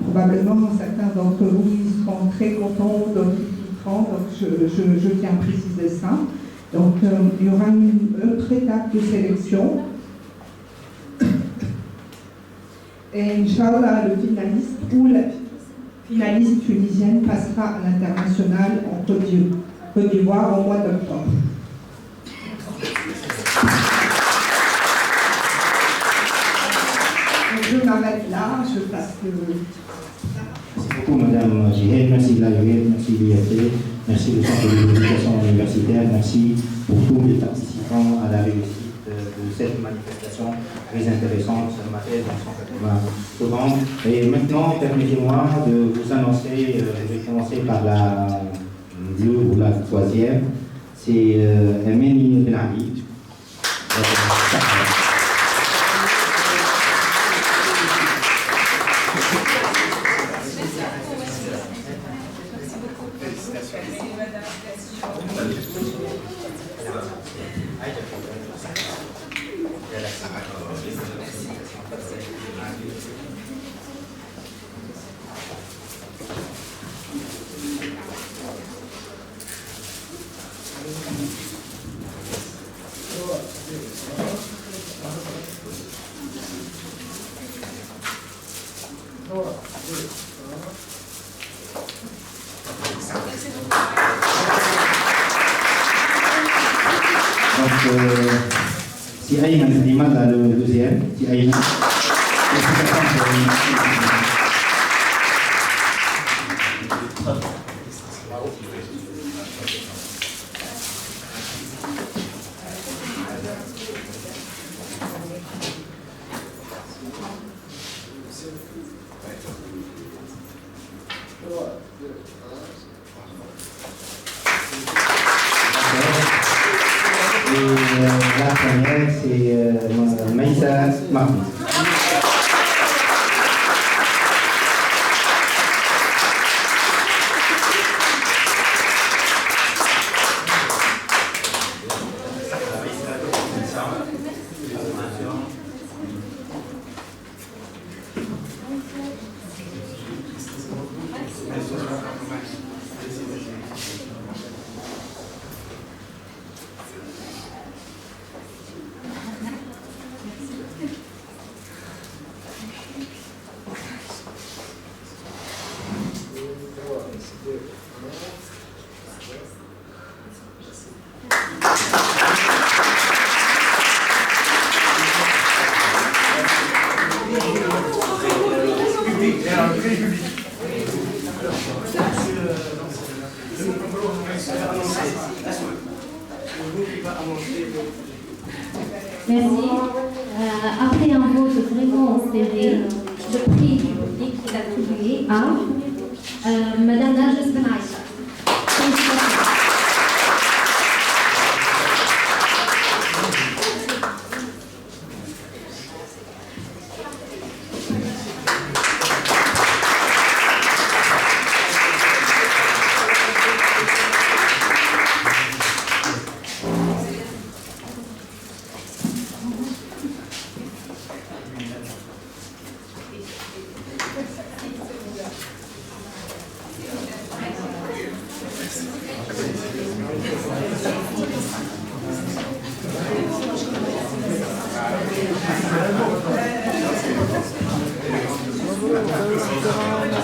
[SPEAKER 20] probablement certains d'entre vous ils seront très contents, d'autres quitteront, donc je tiens à préciser ça. Donc il y aura une autre étape de sélection. Et Inch'Allah, le finaliste ou la finaliste tunisienne passera à l'international en Côte d'Ivoire au mois d'octobre. Je m'arrête là, je passe le...
[SPEAKER 2] Merci beaucoup Madame Jihel, merci de l'AEL, merci de l'IFT, merci du Centre de l'éducation universitaire, merci pour tous les participants à la réussite de cette manifestation très intéressante, Mathèse en 180 secondes. Et maintenant, permettez-moi de vous annoncer, je vais commencer par la bleue ou la troisième, c'est Ameni Benali. Si Aïman Lima dans le deuxième, si Aïman. La première, c'est Maïssa Mahmoud.
[SPEAKER 21] Merci. Après un vote vraiment serré, le prix du public est attribué à Madame Narges Ben Aïcha.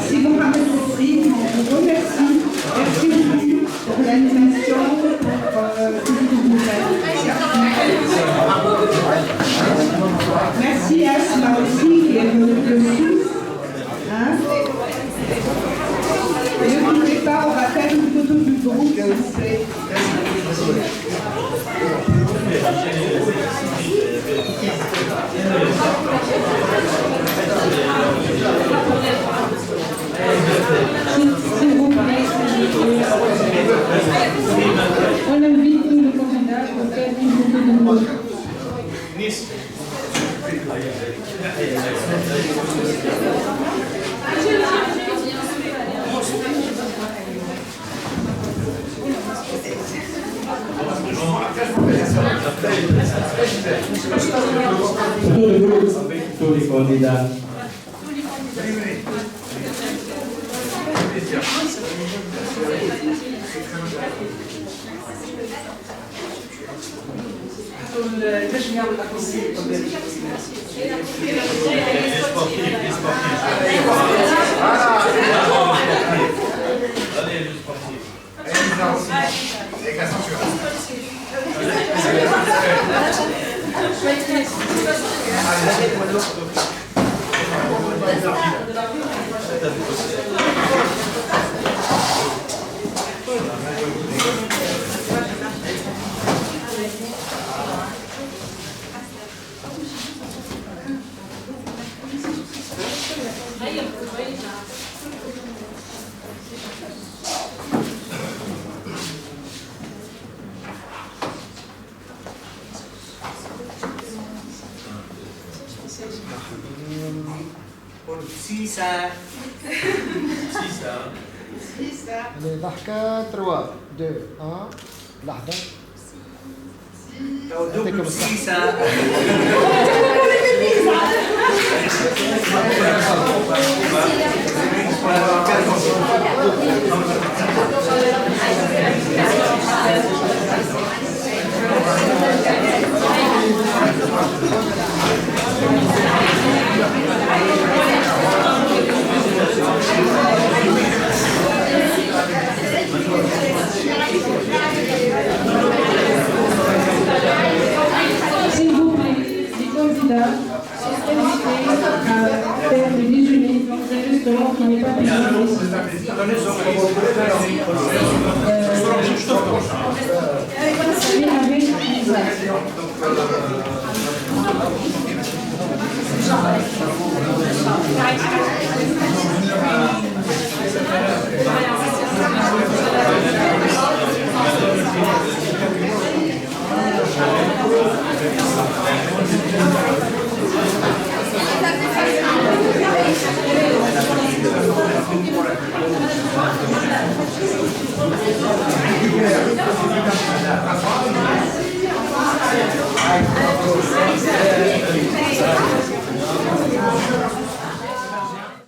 [SPEAKER 20] Si vous m'avez compris, je vous remercie. Merci beaucoup pour l'animation, pour tout ce que vous faites. Merci à Asma aussi qui est venue dessus. Hein? Et ne quittez pas, on va faire une photo du groupe, s'il vous plaît.
[SPEAKER 16] On invite tous les candidats pour faire une photo de groupe.
[SPEAKER 21] Merci.
[SPEAKER 1] tous les candidats.
[SPEAKER 10] التشجيع والتحفيز
[SPEAKER 4] ضحكة 3 2 1 لحظة يعطيكم الصحة
[SPEAKER 7] S'il vous plaît, les candidats sont invités à faire le déjeuner dans un restaurant qui n'est pas
[SPEAKER 5] Avec